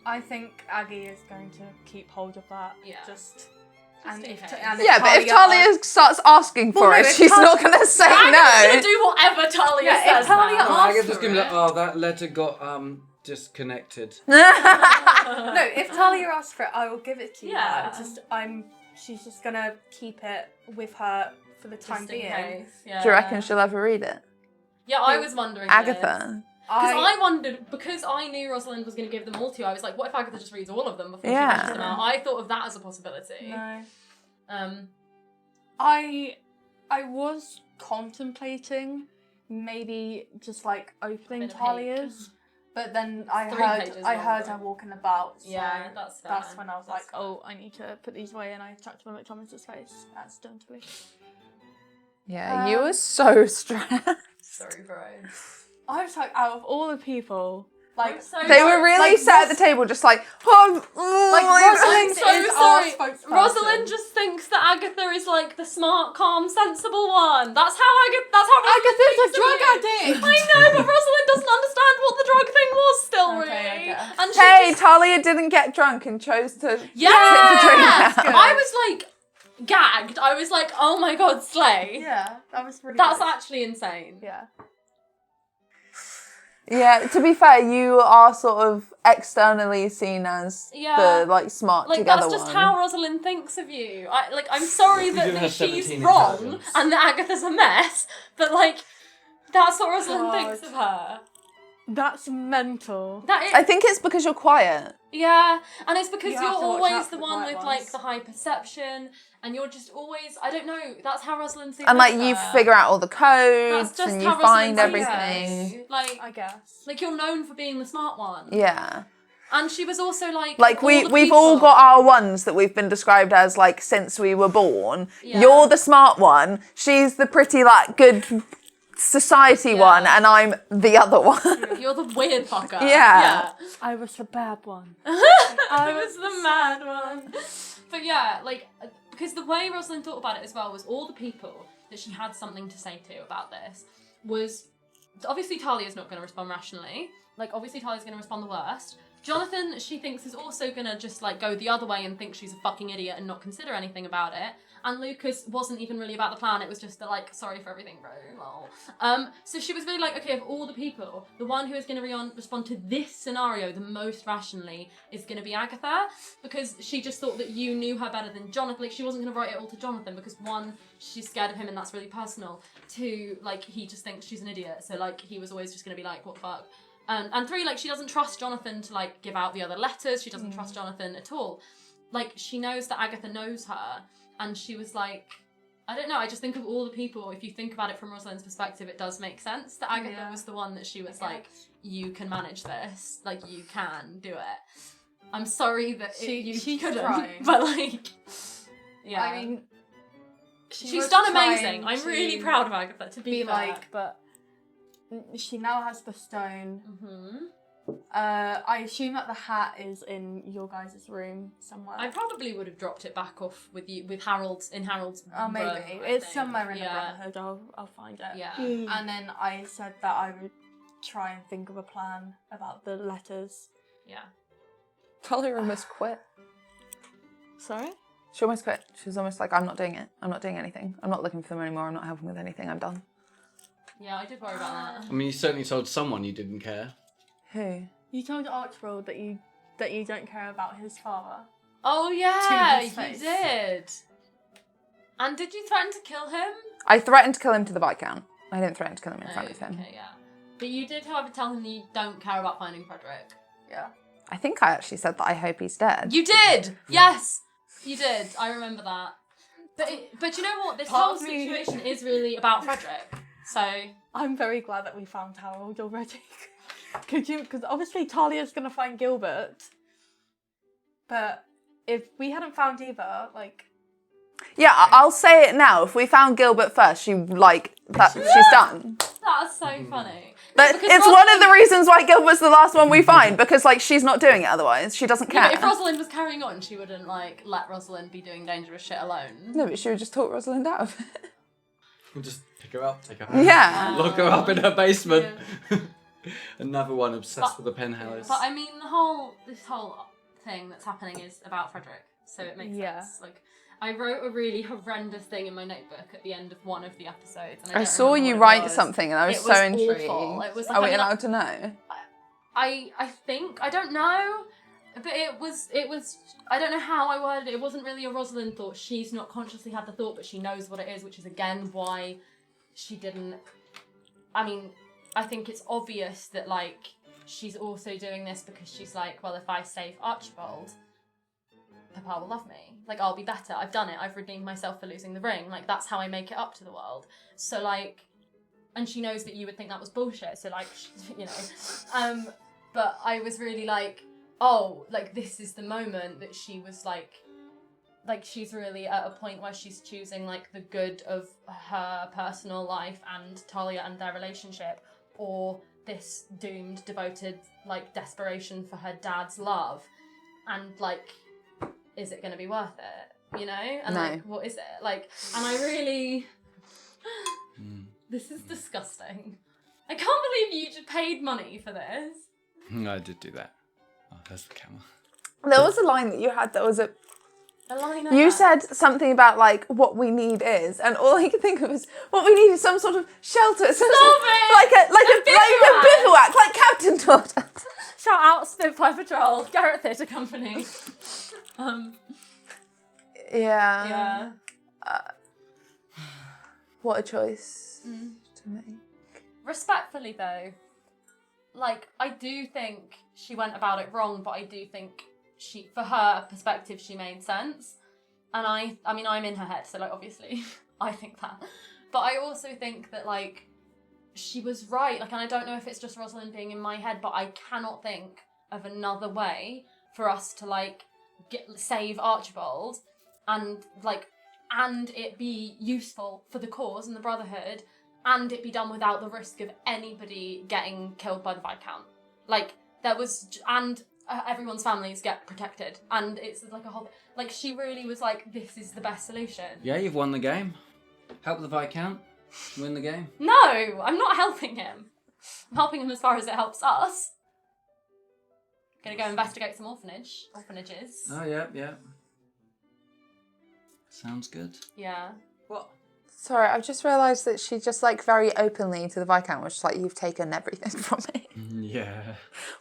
I think Aggie is going to keep hold of that. Yeah. Just in case. Yeah, but if Talia starts asking for it, if she's not going to say Agatha's gonna no. do whatever Talia Yeah, if says. Talia now. asks Agatha's for gonna be like, it. oh, that letter got disconnected. No, if Talia asks for it, I will give it to you. Yeah. It's just she's just gonna keep it with her for the time Just in being. case. Yeah. Do you reckon she'll ever read it? Yeah, I was wondering. Agatha. Because I wondered, because I knew Rosalind was going to give them all to you, I was like, what if Agatha just reads all of them before she Yeah. pushes them out? I thought of that as a possibility. No. Um, I was contemplating maybe just like opening Bit of Talia's, but then I 3 heard pages I long, heard right? her walking about. So Yeah, that's fair. That's when I was That's like, fair. oh, I need to put these away, and I chucked them at Thomas's face accidentally. Yeah, you were so stressed. Sorry, bro. I was like, out of all the people, like I'm so They were really like, sat at the table just like, oh, Rosalind so is sorry. our spokesperson. Rosalind just thinks that Agatha is like the smart, calm, sensible one. That's how Rosalind Agatha's a thinks of drug you. addict. I know, but Rosalind doesn't understand what the drug thing was still, Okay, I really. guess. And she Hey, just, Talia didn't get drunk and chose to yeah, tip the drink out. I was like gagged. I was like, oh my god, slay. Yeah, that was really. That's good. actually insane. Yeah. Yeah, to be fair, you are sort of externally seen as Yeah. the like smart Like together that's just one. how Rosalind thinks of you. I'm sorry You do that have she's 17 wrong intelligence. and that Agatha's a mess, but like that's what Rosalind God. thinks of her. That's mental. I think it's because you're quiet. Yeah, and it's because You you're have to watch always out the for the one quiet with like ones. the high perception, and you're just always, I don't know, that's how Rosalind sees And like her. you figure out all the codes That's just and how you find Rosalind sees everything. you. Like I guess. you're known for being the smart one. Yeah. And she was also like We've all got our ones that we've been described as like since we were born. Yeah. You're the smart one. She's the pretty like good society one, and I'm the other one. You're the weird fucker. Yeah. I was the bad one. I was the mad one. But yeah, like, because the way Rosalind thought about it as well was all the people that she had something to say to about this was, obviously Talia's not going to respond rationally. Like, obviously Talia's going to respond the worst. Jonathan, she thinks, is also going to just, like, go the other way and think she's a fucking idiot and not consider anything about it. And Lucas wasn't even really about the plan, it was just like, sorry for everything, bro, lol. So she was really like, okay, of all the people, the one who is going to respond to this scenario the most rationally is going to be Agatha, because she just thought that you knew her better than Jonathan. Like, she wasn't going to write it all to Jonathan, because 1, she's scared of him and that's really personal. 2, like, he just thinks she's an idiot, so, like, he was always just going to be like, what the fuck? And 3, like, she doesn't trust Jonathan to, like, give out the other letters, she doesn't trust Jonathan at all. Like, she knows that Agatha knows her, and she was like, I don't know, I just think of all the people, if you think about it from Rosalind's perspective, it does make sense that Agatha was the one that she was like, you can manage this, like, you can do it. I'm sorry that you couldn't, trying. but like, yeah. I mean, she's done amazing. I'm really proud of Agatha, to be fair. like, but she now has the stone. Mm-hmm. I assume that the hat is in your guys' room somewhere. I probably would have dropped it back off with Harold's Oh, maybe. room, I It's think. somewhere in Yeah. the Brotherhood. I'll find it. Yeah. And then I said that I would try and think of a plan about the letters. Yeah. Talia almost quit. Sorry? She almost quit. She was almost like, I'm not doing it. I'm not doing anything. I'm not looking for them anymore. I'm not helping with anything. I'm done. Yeah, I did worry about that. I mean, you certainly told someone you didn't care. Who? You told Archibald that you don't care about his father. Oh yeah, his you face. did. And did you threaten to kill him? I threatened to kill him to the Viscount. I didn't threaten to kill him in front of him. Okay, yeah. But you did, however, tell him you don't care about finding Frederick. Yeah. I think I actually said that I hope he's dead. You did! Yes! You did. I remember that. But you know what? This Part whole of me- situation is really about Frederick. So, I'm very glad that we found Harold already. Because obviously Talia's going to find Gilbert. But if we hadn't found either, like... Yeah, I'll say it now. If we found Gilbert first, she's done. That's so funny. But Because it's one of the reasons why Gilbert's the last one we find, because like she's not doing it otherwise. She doesn't care. Yeah, but if Rosalind was carrying on, she wouldn't like let Rosalind be doing dangerous shit alone. No, but she would just talk Rosalind out of it. We'll just pick her up, take her home. Yeah. Lock her up in her basement. Another one obsessed with the penthouse. But I mean, this whole thing that's happening is about Frederick, so it makes sense. Like, I wrote a really horrendous thing in my notebook at the end of one of the episodes. And I saw you write something, and I was so intrigued. Awful. It was like, Are we allowed to know? I think, I don't know, but it was. I don't know how I worded it. It wasn't really a Rosalind thought. She's not consciously had the thought, but she knows what it is, which is again why she didn't. I mean, I think it's obvious that like she's also doing this because she's like, well, if I save Archibald, Papa will love me. Like, I'll be better. I've done it. I've redeemed myself for losing the ring. Like, that's how I make it up to the world. So, like, and she knows that you would think that was bullshit. So, like, you know. But I was really like, oh, like, this is the moment that she was like, she's really at a point where she's choosing, like, the good of her personal life and Talia and their relationship, or this doomed, devoted, like, desperation for her dad's love. And, like, is it going to be worth it? You know? And, No. like, what is it? Like, and I really... This is disgusting. I can't believe you just paid money for this. I did do that. Oh, there's the camera. There was a line that you had that was a... A line You of- said something about like what we need is, and all I could think of is what we need is some sort of shelter, some sort of, like a bivouac, like Captain told us. Shout out Spitfire Patrol, Garrett Theatre Company. Yeah. Yeah. What a choice to make. Respectfully though, like, I do think she went about it wrong, but I do think for her perspective, she made sense. And I mean, I'm in her head, so like, obviously, I think that. But I also think that, like, she was right. Like, and I don't know if it's just Rosalind being in my head, but I cannot think of another way for us to, like, save Archibald and, like, and it be useful for the cause and the Brotherhood, and it be done without the risk of anybody getting killed by the Viscount. Like, there was, and everyone's families get protected, and it's like a whole, like, she really was like, this is the best solution. Yeah, you've won the game. Help the Viscount win the game. No, I'm not helping him. I'm helping him as far as it helps us. Gonna go investigate some orphanages. Oh, yeah. Sounds good. Yeah. What? Sorry, I've just realised that she just like very openly to the Viscount was just like, you've taken everything from me. Yeah.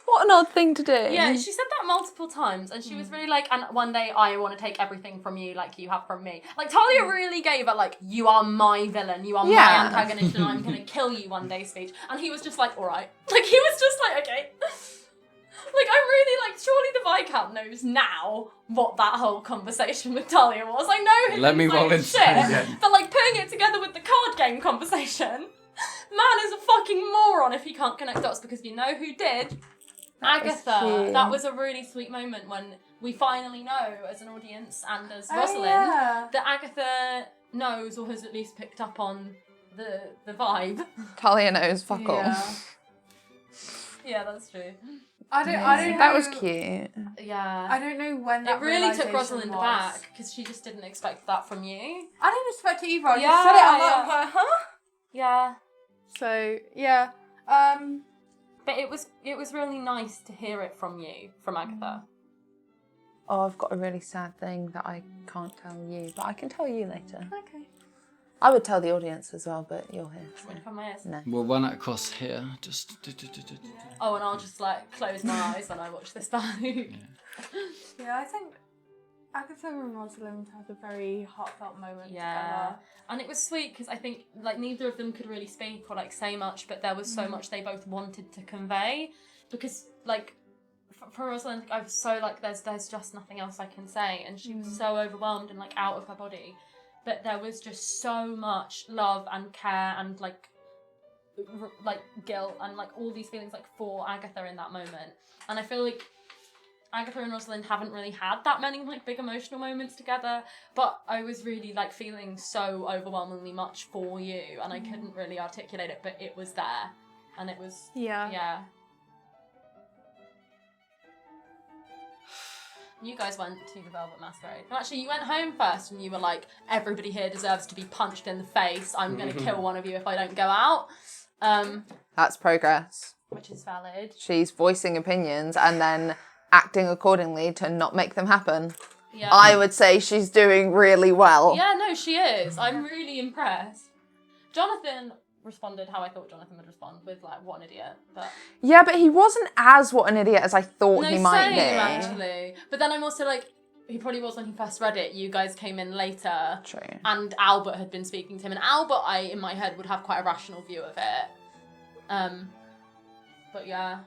What an odd thing to do. Yeah, she said that multiple times, and she was really like, and one day I want to take everything from you like you have from me. Like, Talia really gave her, like, you are my villain, you are my antagonist, and I'm going to kill you one day speech. And he was just like, all right. Like, he was just like, okay. Like, I'm really like, surely the Viscount knows now what that whole conversation with Talia was. I know him. Let me roll in. But, like, putting it together with the card game conversation, man is a fucking moron if he can't connect dots, because you know who did? Agatha. That was a really sweet moment when we finally know, as an audience and as Rosalind, that Agatha knows, or has at least picked up on the vibe. Talia knows fuck all. Yeah, that's true. I don't know. That was cute. Yeah. I don't know when that It really took realisation Rosalind was. aback, because she just didn't expect that from you. I didn't expect it either. I Yeah, just said it. I'm yeah. like, huh? Yeah. So yeah. But it was really nice to hear it from you, from Agatha. Oh, I've got a really sad thing that I can't tell you, but I can tell you later. Okay. I would tell the audience as well, but you're here. So. From my ears. No. We'll run it across here. Just. Oh, and I'll just like close my eyes when I watch this back. Yeah, I think Agatha and Rosalind had a very heartfelt moment Yeah. together. And it was sweet because I think like neither of them could really speak or like say much, but there was so much they both wanted to convey. Because like for Rosalind, I was so like there's just nothing else I can say, and she was so overwhelmed and like out of her body. But there was just so much love and care and like guilt and like all these feelings like for Agatha in that moment. And I feel like Agatha and Rosalind haven't really had that many like big emotional moments together, but I was really like feeling so overwhelmingly much for you, and I couldn't really articulate it, but it was there, and it was yeah. You guys went to the Velvet Masquerade. Well, actually, you went home first and you were like, everybody here deserves to be punched in the face. I'm going to kill one of you if I don't go out. That's progress. Which is valid. She's voicing opinions and then acting accordingly to not make them happen. Yeah. I would say she's doing really well. Yeah, no, she is. I'm really impressed. Jonathan responded how I thought Jonathan would respond, with like, what an idiot. But Yeah, but he wasn't as what an idiot as I thought he might same, be. Actually. But then I'm also like, he probably was when he first read it. You guys came in later. True. And Albert had been speaking to him. And Albert, in my head, would have quite a rational view of it. But yeah.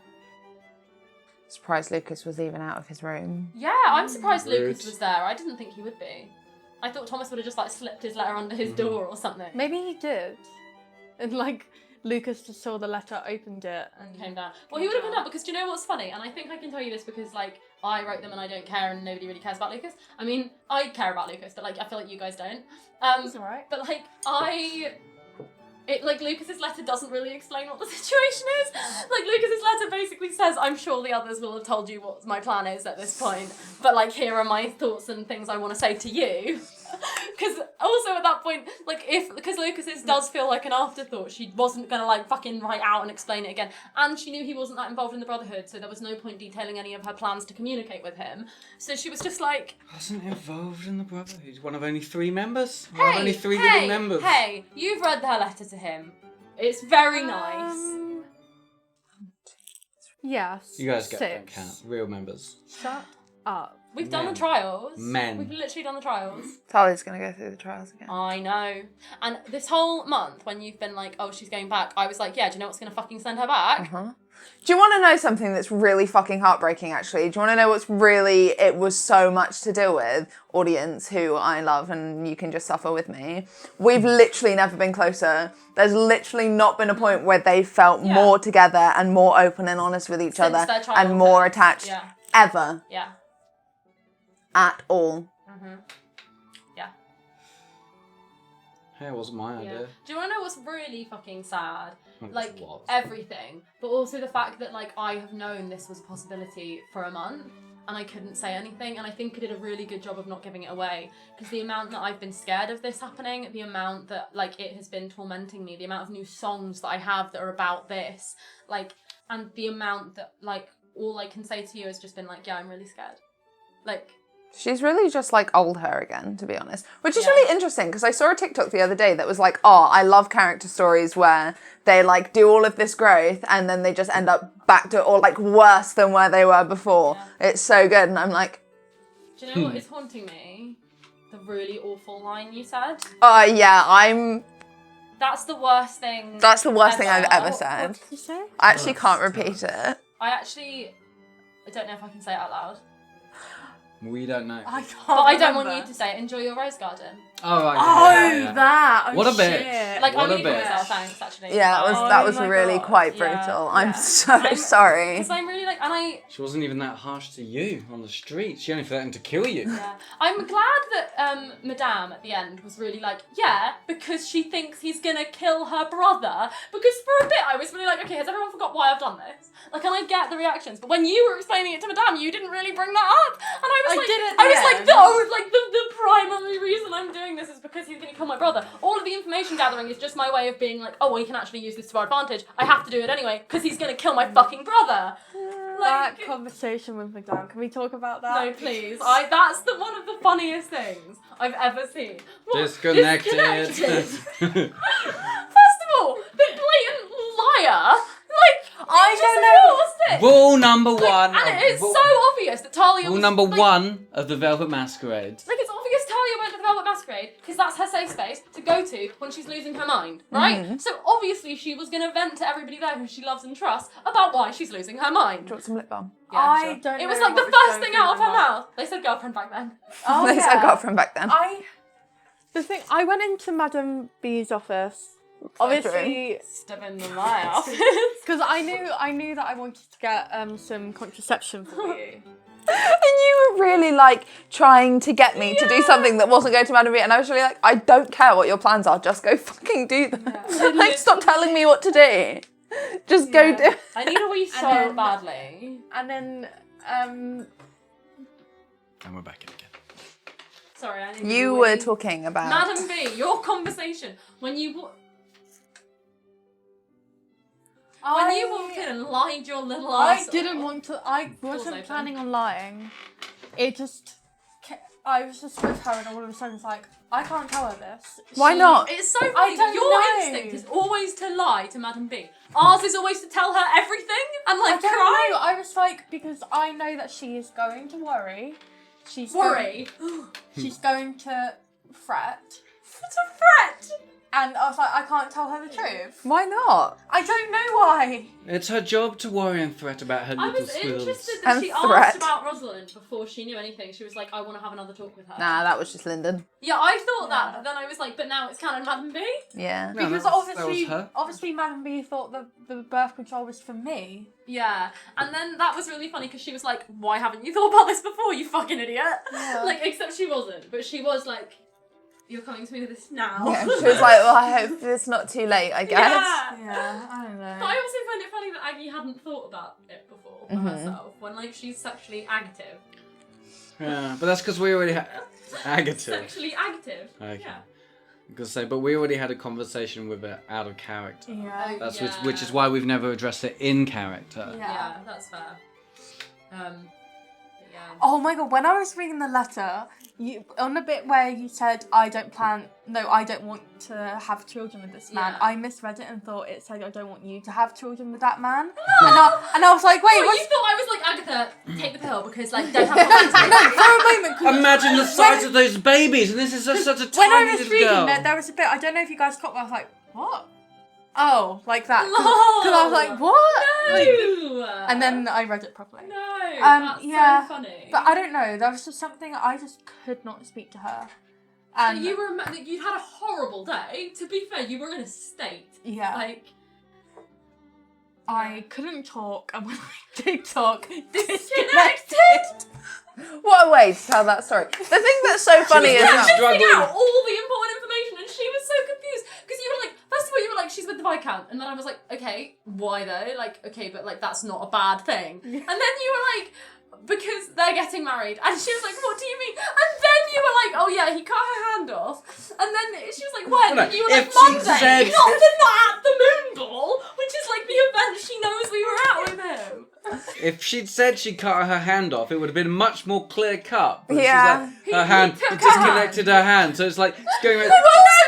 Surprised Lucas was even out of his room. Yeah, I'm surprised Rude. Lucas was there. I didn't think he would be. I thought Thomas would have just like slipped his letter under his door or something. Maybe he did. And like, Lucas just saw the letter, opened it, and Came down. Well, he would have come down because do you know what's funny? And I think I can tell you this because like I wrote them and I don't care and nobody really cares about Lucas. I mean, I care about Lucas, but like I feel like you guys don't. It's alright. But like Lucas's letter doesn't really explain what the situation is. Like Lucas's letter basically says, I'm sure the others will have told you what my plan is at this point, but like here are my thoughts and things I want to say to you. Because also at that point, like because Lucas's does feel like an afterthought, she wasn't gonna like fucking write out and explain it again, and she knew he wasn't that involved in the Brotherhood, so there was no point detailing any of her plans to communicate with him. So she was just like, Wasn't involved in the Brotherhood. One of only 3 members. One of only 3 living members. Hey, you've read her letter to him. It's very nice. Yes. You guys don't 6. count. Real members. Shut up. We've done the Men. trials. Men. We've literally done the trials. Talia's gonna go through the trials again. I know. And this whole month, when you've been like, oh, she's going back, I was like, yeah, do you know what's going to fucking send her back? Do you want to know something that's really fucking heartbreaking, actually? Do you want to know what's really, it was so much to deal with, audience who I love, and you can just suffer with me? We've literally never been closer. There's literally not been a point where they felt more together and more open and honest with each Since other their and childhood. more attached Yeah. ever Yeah. at all. Yeah. Hey, it wasn't my idea. Do you want to know what's really fucking sad? Well, it Like, was. everything. But also the fact that, like, I have known this was a possibility for a month and I couldn't say anything, and I think I did a really good job of not giving it away, because the amount that I've been scared of this happening, the amount that, like, it has been tormenting me, the amount of new songs that I have that are about this, like, and the amount that, like, all I can say to you has just been, like, yeah, I'm really scared. Like... She's really just like old her again, to be honest. Which is really interesting, because I saw a TikTok the other day that was like, oh, I love character stories where they like do all of this growth and then they just end up back to, or like worse than where they were before. Yeah. It's so good. And I'm like, Do you know what is haunting me? The really awful line you said. oh yeah, That's the worst thing. that's the worst thing I've ever What said. did you say? I actually can't repeat it. I don't know if I can say it out loud. We don't know. I can't But I don't want remember. you to say it. Enjoy your rose garden. Oh, right. Oh, yeah. that. Oh, What a shit. bitch. Like, What I'm a really good bitch. myself, thanks, actually. Yeah, Oh that was my really God, quite yeah, brutal. yeah. I'm so sorry. Because I'm really like, and She wasn't even that harsh to you on the street. She only threatened to kill you. yeah. I'm glad that Madame at the end was really like, yeah, because she thinks he's gonna kill her brother. Because for a bit I was really like, okay, has everyone forgot why I've done this? Like, and I get the reactions, but when you were explaining it to Madame, you didn't really bring that up. And I was I like, did at I the was like, end. no, like the primary reason I'm doing this is because he's gonna kill my brother. All of the information gathering is just my way of being like, oh, well, we can actually use this to our advantage. I have to do it anyway because he's gonna kill my fucking brother. That conversation with Madame. Can we talk about that? No, please. That's one of the funniest things I've ever seen. What? Disconnected. Disconnected. First of all, the blatant liar. Like, I just don't know. lost it. Rule number Like, one. and it's rule, so obvious that Talia rule was, number like, 1 of the Velvet Masquerade. Like, it's obvious Talia went to the Velvet Masquerade because that's her safe space to go to when she's losing her mind, right? So obviously she was going to vent to everybody there who she loves and trusts about why she's losing her mind. Do you want some lip balm? Yeah, I sure. don't It was know like the what was first going thing through out of her my mind. mouth. They said girlfriend back then. Oh, At least I got from back then. I went into Madame B's office. Obviously, Step in the mouth. because I knew that I wanted to get some contraception for you. And you were really like trying to get me to do something that wasn't going to matter to me, and I was really like, I don't care what your plans are, just go fucking do them. Like, stop telling me what to do. Just go do it. I need a wee so then- badly. And then, And we're back in again. Sorry, I need You a were wee. talking about... Madam B, your conversation when you walked in and lied your little ass I didn't off. want to. I Doors wasn't open. planning on lying. It just. I was just with her, and all of a sudden it's like, I can't tell her this. Why not? It's so funny. don't Your know. instinct is always to lie to Madam B. Ours is always to tell her everything and I like don't cry. know. I was like, because I know that she is going to worry. She's Worry. she's going to fret, What's a threat? and I was like, I can't tell her the truth. Why not? I don't know why. It's her job to worry and threat about her I little was squirrels. interested that And she threat. asked about Rosalind before she knew anything. She was like, I want to have another talk with her. Nah, that was just Lyndon. Yeah, I thought that, but then I was like, but now it's canon Madam B. Yeah. No, Because that was obviously, her. Madam B thought that the birth control was for me. Yeah, and then that was really funny because she was like, why haven't you thought about this before, you fucking idiot? Yeah. Like, except she wasn't, but she was like, you're coming to me with this now. Yeah, she was like, well, I hope it's not too late, I guess. Yeah. Yeah, I don't know. But I also find it funny that Aggie hadn't thought about it before for herself, when like she's sexually active. Yeah, but that's because we already had... Agative. Sexually active. Okay. Yeah. I'm gonna say, but we already had a conversation with it out of character. Yeah. That's Yeah. which is why we've never addressed it in character. Yeah, that's fair. But yeah. Oh my god, when I was reading the letter, you on the bit where you said I don't want to have children with this man, Yeah. I misread it and thought it said I don't want you to have children with that man. And I was like, wait, Oh, what's you thought I was like, Agatha, take the pill because like don't have a no, for a moment. 'Cause Imagine the size of those babies, and this is just such a when I tiny was little reading girl. there was a bit, I don't know if you guys caught, but I was like, what? Oh, like that. Lol. Because I was like, what? No! And then I read it properly. No, that's yeah, so funny. But I don't know, there was just something I just could not speak to her. And you were you'd had a horrible day. To be fair, you were in a state. yeah, Like I couldn't talk, and when I did talk, disconnected. What a way to tell that story. The thing that's so funny is really that... struggling. Missing out all the important information, and she was so confused because you were like, first of all, you were like, she's with the Viscount, and then I was like, okay, why though? Like, okay, but like that's not a bad thing. And then you were like, because they're getting married, and she was like, what do you mean? And then you were like, oh yeah, he cut her hand off, and then she was like, when? No, And you were like, if she Monday, said- not at the moon ball, which is like the event she knows we were at with him. If she'd said she cut her hand off, it would have been much more clear cut. But Yeah. she's like, her hand, took it her disconnected her hand, so it's like, it's going right.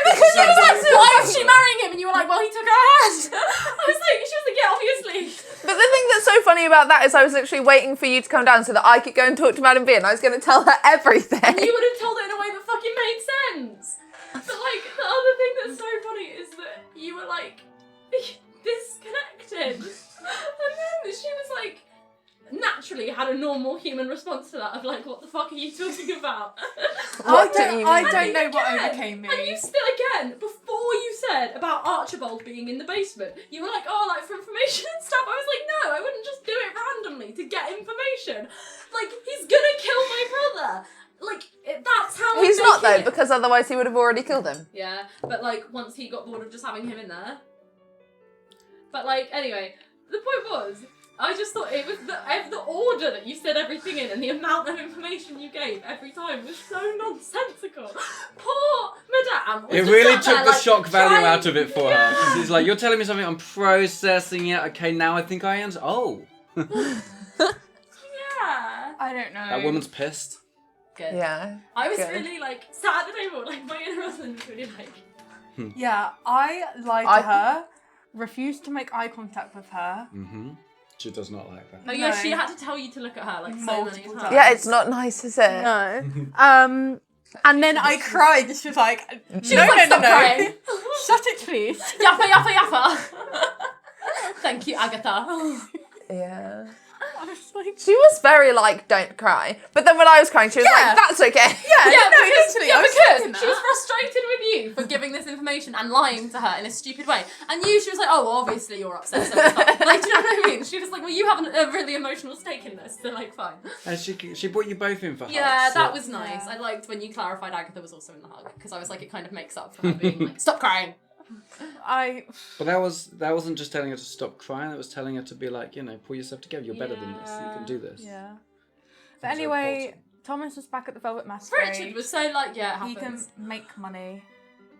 Because you was like, why is she marrying him? And you were like, well, he took her hand. I was like, she was like, yeah, obviously. But the thing that's so funny about that is I was literally waiting for you to come down so that I could go and talk to Madam B, and I was going to tell her everything. And you would have told it in a way that fucking made sense. But like, the other thing that's so funny is that you were like, disconnected. And then she was like, naturally had a normal human response to that of like, what the fuck are you talking about? What do you I mean? don't know what Again, overcame me. And you still, again, before you said about Archibald being in the basement, you were like, oh, like for information and stuff. I was like, no, I wouldn't just do it randomly to get information. Like, he's gonna kill my brother. Like, that's how He's I'm not, though, making it. because otherwise he would have already killed him. Yeah, but like, once he got bored of just having him in there. But like, anyway, the point was, I just thought it was the order that you said everything in and the amount of information you gave every time was so nonsensical. Poor Madame. was It just really sat took there, the like, shock value trying- out of it for her. Yeah. 'Cause he's like, you're telling me something, I'm processing it. Okay, now I think I am. Oh, Yeah. I don't know. that woman's pissed. Good. Yeah. I was Good. really like sat at the table, like my inner Rosalind was really like. Yeah, I lied to her, refused to make eye contact with her. Mm-hmm. She does not like that. Oh yeah, No. she had to tell you to look at her like so Multiple many times. times. Yeah, it's not nice, is it? No. And then I cried. She was like, She was like, stop crying. Shut it, please. Yappa yappa yappa. Thank you, Agatha. Yeah. I was like, She was very like, don't cry. But then when I was crying, she was Yeah. like, that's okay. yeah, no, literally, I was thinking because she was that. frustrated with you for giving this information and lying to her in a stupid way. And you, she was like, oh, well, obviously you're upset. So it's fine. Like, do you know what I mean? She was like, well, you have a really emotional stake in this, so like, fine. And she brought you both in for hugs. Yeah, that so- was nice. Yeah. I liked when you clarified Agatha was also in the hug, because I was like, it kind of makes up for her being like, stop crying. But that wasn't just telling her to stop crying. It was telling her to be like, pull yourself together. You're better than this. You can do this. Yeah. But So anyway, important. Thomas was back at the Velvet Masquerade. Richard was so like, yeah, it He can happens. make money.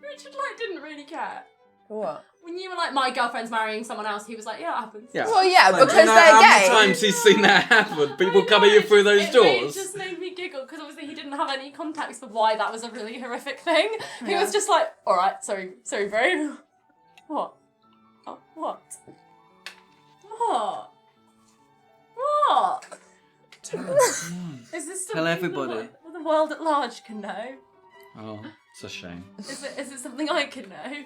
Richard like didn't really care. What? When you were like, my girlfriend's marrying someone else, he was like, yeah, it happens. Yeah. Well, yeah, Like, because do you know they're how many gay. times he's seen that happen? People I coming know, in through those it doors. just made me giggle because obviously he didn't have any context for why that was a really horrific thing. He Yeah. was just like, all right, sorry, bro. What? Oh, what? What? What? Come on. Is this Tell something everybody. the world at large can know? Oh, it's a shame. Is it something I can know?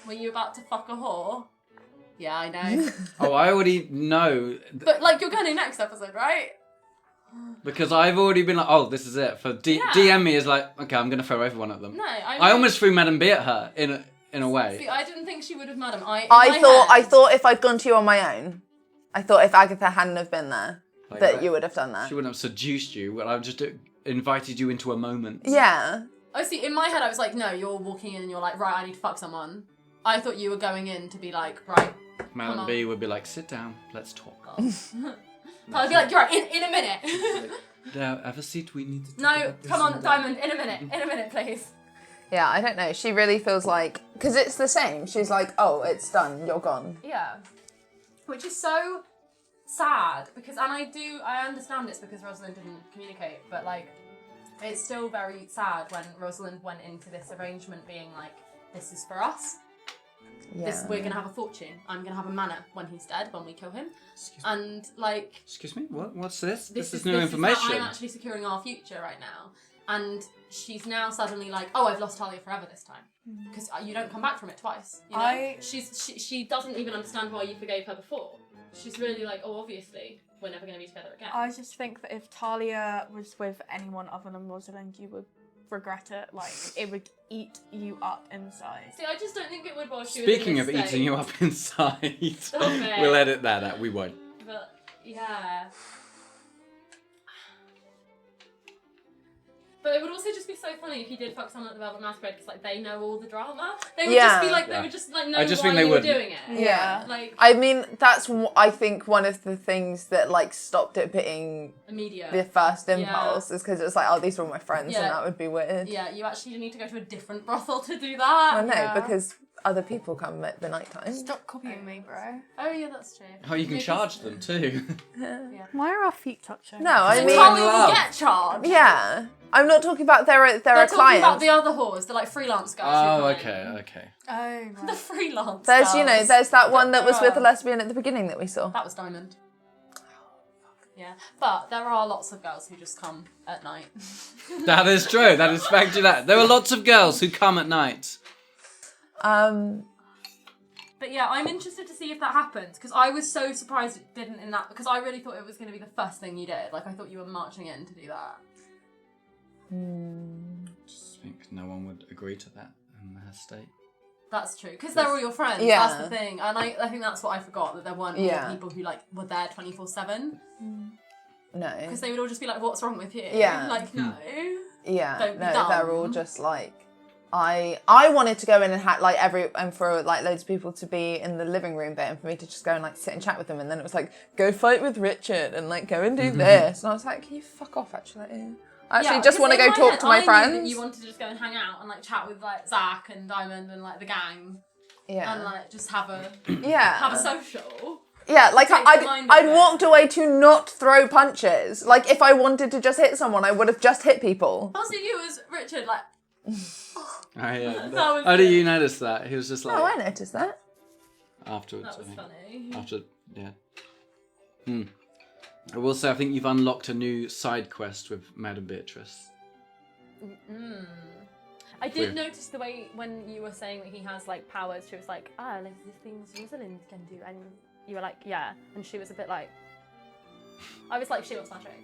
Were you about to fuck a whore? Yeah, I know. Oh, I already know But like, you're going to next episode, right? because I've already been like, oh, this is it. For Yeah. DM me is like, okay, I'm gonna throw everyone at them. No, I almost threw Madam B at her in a way. See, I didn't think she would have, madam. I thought if I'd gone to you on my own, I thought if Agatha hadn't have been there, Like that you would have done that. She wouldn't have seduced you, but I've just invited you into a moment. Yeah. Oh, see, in my head, I was like, no, you're walking in and you're like, right, I need to fuck someone. I thought you were going in to be like, right. Come Madam on. B would be like, sit down, let's talk. I'd be like, you're right, in a minute. Now, have a seat, we need to talk No, about this come on, and that." Diamond, in a minute, please. Yeah, I don't know. She really feels like, because it's the same. She's like, oh, it's done. You're gone. Yeah. Which is so sad because, and I understand it's because Rosalind didn't communicate, but like, it's still very sad when Rosalind went into this arrangement being like, this is for us. Yeah. We're gonna have a fortune. I'm gonna have a manor when he's dead, when we kill him. Excuse me. And like, Excuse me? What's this? This is how new information. I'm actually securing our future right now. And she's now suddenly like, oh, I've lost Talia forever this time. Because you don't come back from it twice. You know? She doesn't even understand why you forgave her before. She's really like, oh, obviously, we're never going to be together again. I just think that if Talia was with anyone other than Rosalind, you would regret it. Like, it would eat you up inside. See, I just don't think it would while she Speaking was of in this eating you up inside, Stop it. we'll edit that out. We won't. But, yeah. But it would also just be so funny if you did fuck someone at the Velvet Masquerade because like they know all the drama. They would just be like, they Yeah. would just like know I just why think they you were wouldn't. doing it. Yeah. Like I mean, that's, I think, one of the things that, like, stopped it being immediate. the first impulse is because it was like, oh, these are all my friends, Yeah. and that would be weird. Yeah, you actually need to go to a different brothel to do that. Well, no, Yeah. because other people come at the night time. Stop copying me, bro. Oh yeah, that's true. Oh, you can Maybe- charge them too. Why are our feet touching? No, I So mean, Talia love. will get charged. yeah. I'm not talking about there are They're talking clients. about the other whores, the like freelance girls. who Oh, come in. okay. Oh, The right. freelance There's, you know, girls. there's that one that was with the Bruh. lesbian at the beginning that we saw. That was Diamond. Yeah, but there are lots of girls who just come at night. That is true. That is factually that. There are lots of girls who come at night. But yeah, I'm interested to see if that happens because I was so surprised it didn't in that because I really thought it was going to be the first thing you did. Like I thought you were marching in to do that. I think no one would agree to that in her state. That's true because they're all your friends. Yeah. That's the thing, and I think that's what I forgot that there weren't all Yeah. people who like were there 24/7 No. because they would all just be like, "What's wrong with you?" Yeah. Like no. Yeah, Don't be no, dumb. they're all just like, I wanted to go in and like and for like loads of people to be in the living room bit and for me to just go and like sit and chat with them, and then it was like, go fight with Richard and like go and do this, and I was like, can you fuck off actually? I actually Yeah, just because want to in go talk head, to my I knew friends. that you wanted to just go and hang out and like chat with like Zach and Diamond and like the gang Yeah, and like just have a yeah, social. yeah. Like take the mind I'd of it. walked away to not throw punches. Like if I wanted to just hit someone, I would have just hit people. Also, you as Richard, like Oh, yeah. That was How did good. you notice that? He was just like Oh, I noticed that. afterwards. that was I think. funny. After, yeah. I will say, I think you've unlocked a new side quest with Madam Beatrice. I did notice the way when you were saying that he has like powers, she was like, like these things Rosalind can do, and you were like, yeah, and she was a bit like, I was like, she wants magic.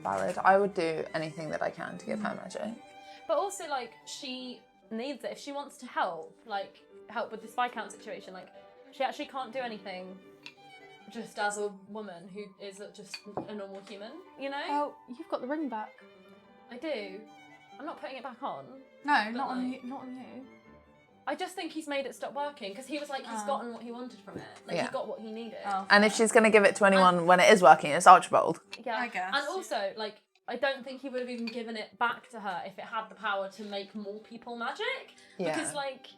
Valid. I would do anything that I can to give her magic. But also, like, she needs it. If she wants to help with this Viscount situation, like, she actually can't do anything just as a woman who is just a normal human, you know? Oh, you've got the ring back. I do. I'm not putting it back on. No, not on you. Not on you. I just think he's made it stop working because he was like, he's gotten what he wanted from it. Like, he got what he needed. Oh. And if she's going to give it to anyone when it is working, it's Archibald. Yeah, I guess. And also, like, I don't think he would have even given it back to her if it had the power to make more people magic. Yeah. Because, like,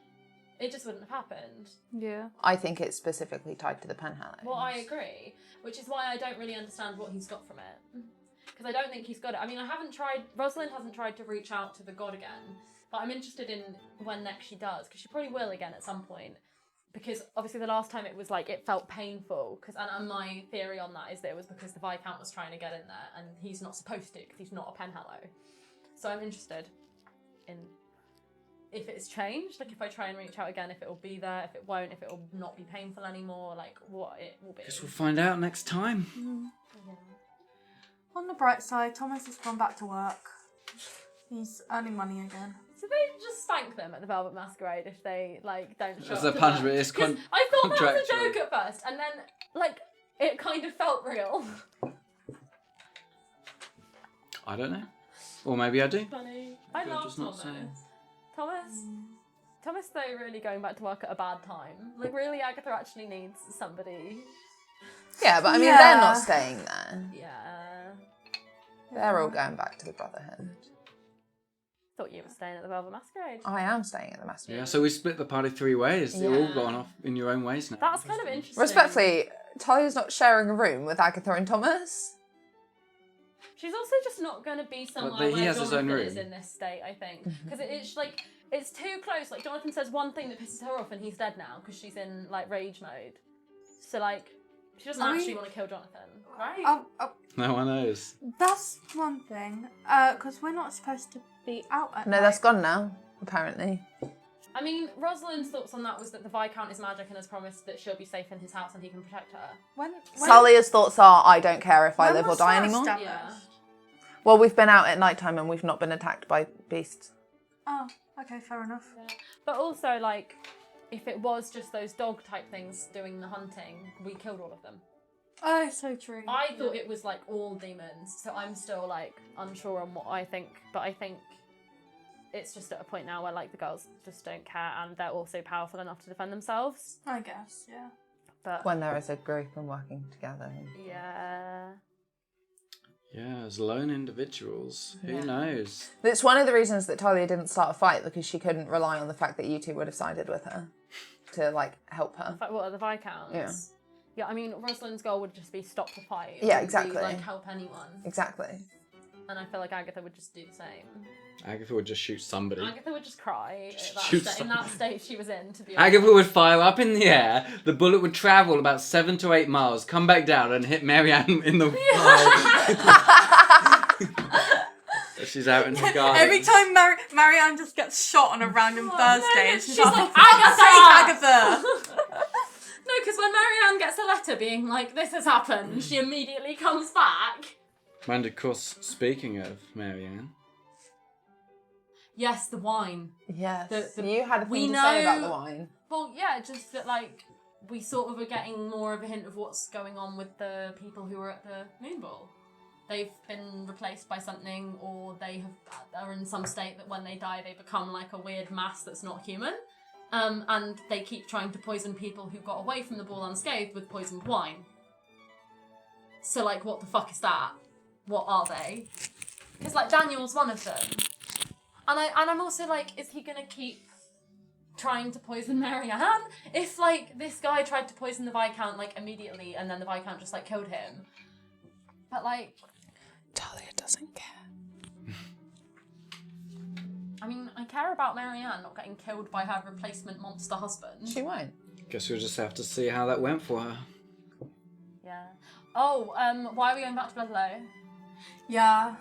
it just wouldn't have happened. Yeah. I think it's specifically tied to the Penhallows. Well, I agree, which is why I don't really understand what he's got from it. Because I don't think he's got it. I mean, Rosalind hasn't tried to reach out to the god again, but I'm interested in when next she does, because she probably will again at some point. Because obviously the last time it was like, it felt painful, and my theory on that is that it was because the Viscount was trying to get in there, and he's not supposed to, because he's not a Penhallow. So I'm interested in if it's changed, like if I try and reach out again, if it will be there, if it won't, if it will not be painful anymore, like what it will be. Guess we'll find out next time. Yeah. On the bright side, Thomas has gone back to work. He's earning money again. So they just spank them at the Velvet Masquerade if they like don't show As up a to punishment, work? it's 'Cause I thought that was a contractual. joke at first, and then like it kind of felt real. I don't know. Or maybe I do. Funny. I Maybe I'm love just not Thomas. saying. Thomas, though, really going back to work at a bad time. Like, really, Agatha actually needs somebody. Yeah, but I mean, Yeah. they're not staying there. Yeah. They're all going back to the Brotherhood. Thought you were staying at the Velvet Masquerade. I am staying at the Masquerade. Yeah, so we split the party 3 ways. You're all Yeah. gone off in your own ways now. That's kind of interesting. Respectfully, Talia's not sharing a room with Agatha and Thomas. She's also just not going to be somewhere he where has his own Jonathan is room. in this state, I think. Because it's like, it's too close. Like, Jonathan says one thing that pisses her off and he's dead now because she's in, like, rage mode. So, like, she doesn't actually want to kill Jonathan, right? No one knows. That's one thing. Because we're not supposed to be out at No, night. that's gone now, apparently. I mean, Rosalind's thoughts on that was that the Viscount is magic and has promised that she'll be safe in his house and he can protect her. When Talia's thoughts are, I don't care if I when live or was die that anymore. established? Yeah. Well, we've been out at night time and we've not been attacked by beasts. Oh, okay, fair enough. Yeah. But also, like, if it was just those dog type things doing the hunting, we killed all of them. Oh, so true. I thought it was like all demons, so I'm still like unsure on what I think, but I think it's just at a point now where like the girls just don't care and they're also powerful enough to defend themselves. I guess, yeah. But When there is a group and working together. yeah. Yeah, as lone individuals, who Yeah. knows? It's one of the reasons that Talia didn't start a fight, because she couldn't rely on the fact that you two would have sided with her to, like, help her. But what are the Viscounts? Yeah. Yeah, I mean, Rosalind's goal would just be stop the fight. It Yeah, wouldn't be, exactly. like, help anyone. Exactly. And I feel like Agatha would just do the same. Agatha would just shoot somebody. Agatha would just cry at that Shoot in that state she was in, to be honest. Agatha would fire up in the air, the bullet would travel about 7 to 8 miles, come back down and hit Marianne in the She's out in the garden. Every time Marianne just gets shot on a random Thursday, and she's like, Agatha! Agatha! No, because when Marianne gets a letter being like, this has happened, she immediately comes back. And of course, speaking of Marianne, Yes, the wine. Yes. The- you had a we thing to say about know- the wine. Well, yeah, just that, like, we sort of are getting more of a hint of what's going on with the people who were at the Moon Ball. They've been replaced by something, or they are in some state that when they die, they become like a weird mass that's not human. And they keep trying to poison people who got away from the ball unscathed with poisoned wine. So, like, what the fuck is that? What are they? Because, like, Daniel's one of them. And I'm also like, is he gonna keep trying to poison Marianne? If, like, this guy tried to poison the Viscount, like, immediately, and then the Viscount just, like, killed him. But, like... Talia doesn't care. I mean, I care about Marianne not getting killed by her replacement monster husband. She won't. guess we'll just have to see how that went for her. Yeah. Oh, why are we going back to Bloodlow? Yeah.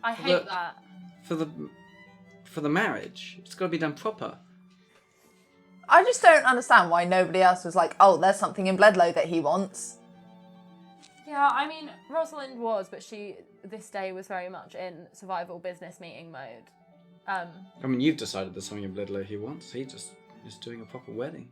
I hate Look. that. for the marriage. It's got to be done proper. I just don't understand why nobody else was like, oh, there's something in Bledlow that he wants. Yeah, I mean, Rosalind was, but this day was very much in survival business meeting mode. I mean, you've decided there's something in Bledlow he wants. He just is doing a proper wedding.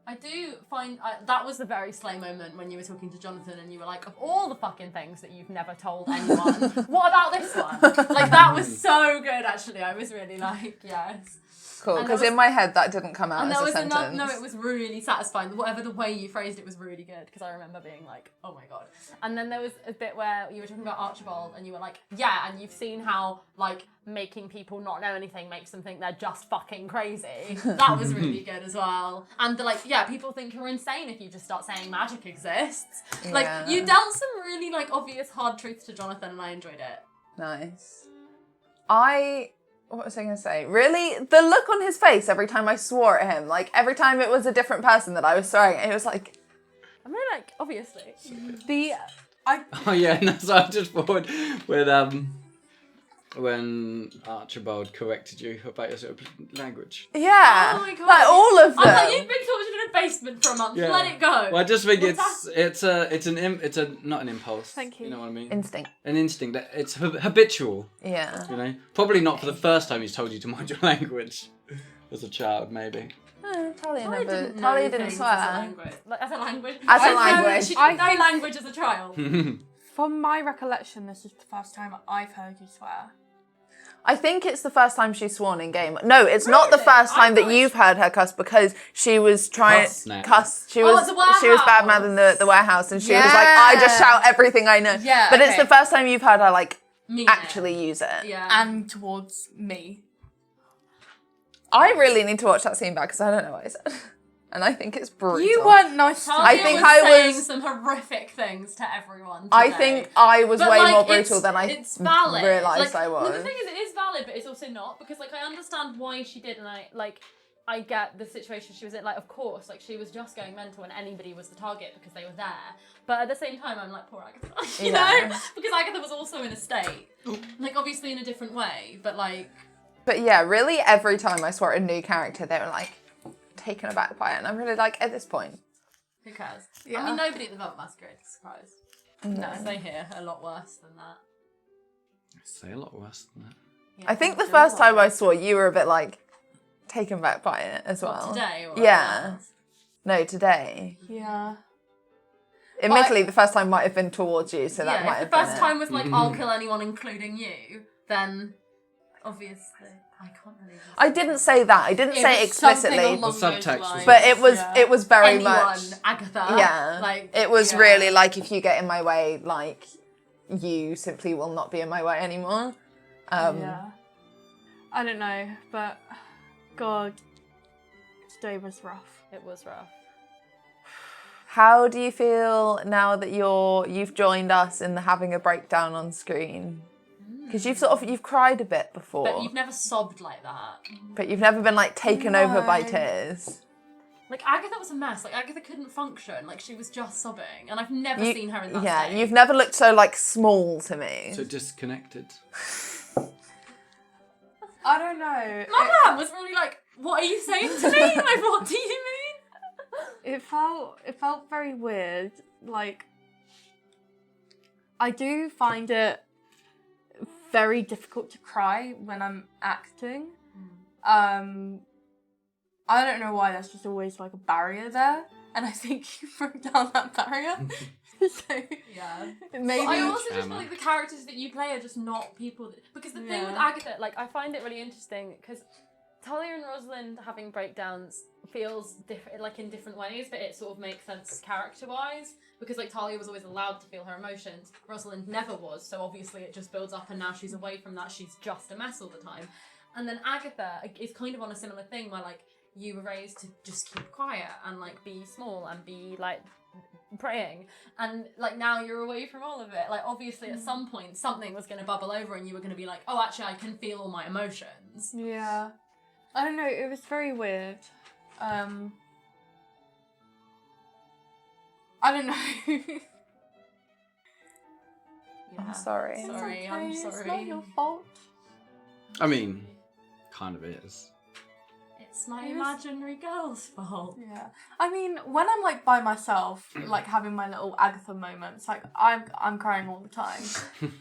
I do find that was the very slay moment when you were talking to Jonathan and you were like, of all the fucking things that you've never told anyone, what about this one? Like, that was so good, actually. I was really like, yes. Cool, because in my head that didn't come out And as there a was sentence. no, it was really satisfying. Whatever the way you phrased it was really good, because I remember being like, oh my god. And then there was a bit where you were talking about Archibald and you were like, yeah, and you've seen how, like, making people not know anything makes them think they're just fucking crazy. That was really good as well. And like, yeah, people think you're insane if you just start saying magic exists. Like, you dealt some really, like, obvious hard truths to Jonathan and I enjoyed it. Nice. What was I going to say? Really, the look on his face every time I swore at him, like every time it was a different person that I was swearing at, he was like... I mean, like, obviously. Oh yeah, no, so I just thought with when Archibald corrected you about your sort of language. Yeah. Oh my god. Like all of them. I thought you'd been tortured in a basement for a month. Yeah. Let it go. Well, I just think it's not an impulse. Thank you. You know what I mean? Instinct. An instinct. It's habitual. Yeah. You know, probably not for the first time he's told you to mind your language as a child, maybe. Talia didn't things swear. As a language. As a language? As a I know language. She I didn't know think- language as a child. From my recollection, this is the first time I've heard you swear. I think it's the first time she's sworn in game. No, it's not the Really? first time I that thought you've heard her cuss because she was trying Cuss now. cuss. She Oh, was at the she was bad warehouse. mouth in the warehouse, and she was like, "I just shout everything I know." Yeah, but it's okay. the first time you've heard her like Mean actually use it. it. Yeah. And towards me. I really need to watch that scene back because I don't know what I said, and I think it's brutal. You weren't nice to Talia me. I think was I saying was- some horrific things to everyone. I today. think I was But, way like, more brutal than I it's valid. realised Like, I was. No, the thing is, it is valid, but it's also not, because, like, I understand why she did, and I get the situation she was in. Like, of course, like, she was just going mental and anybody was the target because they were there. But at the same time, I'm like, poor Agatha. you Yeah. know? Because Agatha was also in a state. Like, obviously in a different way, but, like... But yeah, really, every time I swore at a new character, they were like taken aback by it, and I'm really like, at this point, Who cares? Yeah. I mean, nobody at the Velvet Masquerade is surprised. no. They hear a lot worse than that. Say a lot worse than that. Yeah, I think the do a first lot time I worse. swore, you were a bit like taken back by it as What, well. today? Or Yeah. else? No, today. Yeah. Admittedly, the first time might have been towards you, so that might if have the first been time was like, I'll kill anyone including you, then obviously I can't believe it. I didn't say that. I didn't say it explicitly, Along The those subtext was lines. but it was Yeah. it was very Anyone, much. Agatha. Yeah, Like, it was yeah. really like, if you get in my way, like you simply will not be in my way anymore. Yeah. I don't know, but God, today was rough. It was rough. How do you feel now that you've joined us in the having a breakdown on screen? Because you've cried a bit before, But you've never sobbed like that. but you've never been like taken over by No. tears. Like, Agatha was a mess. Like, Agatha couldn't function. Like, she was just sobbing. And I've never seen her in that Yeah, state. you've never looked so like small to me. So disconnected. I don't know. My man was really like, what are you saying to me? Like, what do you mean? It felt very weird. Like, I do find it very difficult to cry when I'm acting. I don't know why, there's just always like a barrier there, and I think you broke down that barrier. So Yeah. maybe But I also just Hammer. feel like the characters that you play are just not people that... Because the thing with Yeah. Agatha, like, I find it really interesting, because Talia and Rosalind having breakdowns feels different, like, in different ways, but it sort of makes sense character-wise, because, like, Talia was always allowed to feel her emotions, Rosalind never was, so obviously it just builds up, and now she's away from that, she's just a mess all the time. And then Agatha is kind of on a similar thing, where, like, you were raised to just keep quiet, and, like, be small, and be, like, praying, and like now you're away from all of it. Like, obviously at some point something was going to bubble over and you were going to be like, oh, actually I can feel all my emotions. Yeah. I don't know, it was very weird. I don't know. Yeah. I'm sorry. Sorry, It's I'm okay, sorry. It's not your fault. I mean, kind of is. It's my imaginary girl's fault. Yeah. I mean, when I'm like by myself, like having my little Agatha moments, like I'm crying all the time.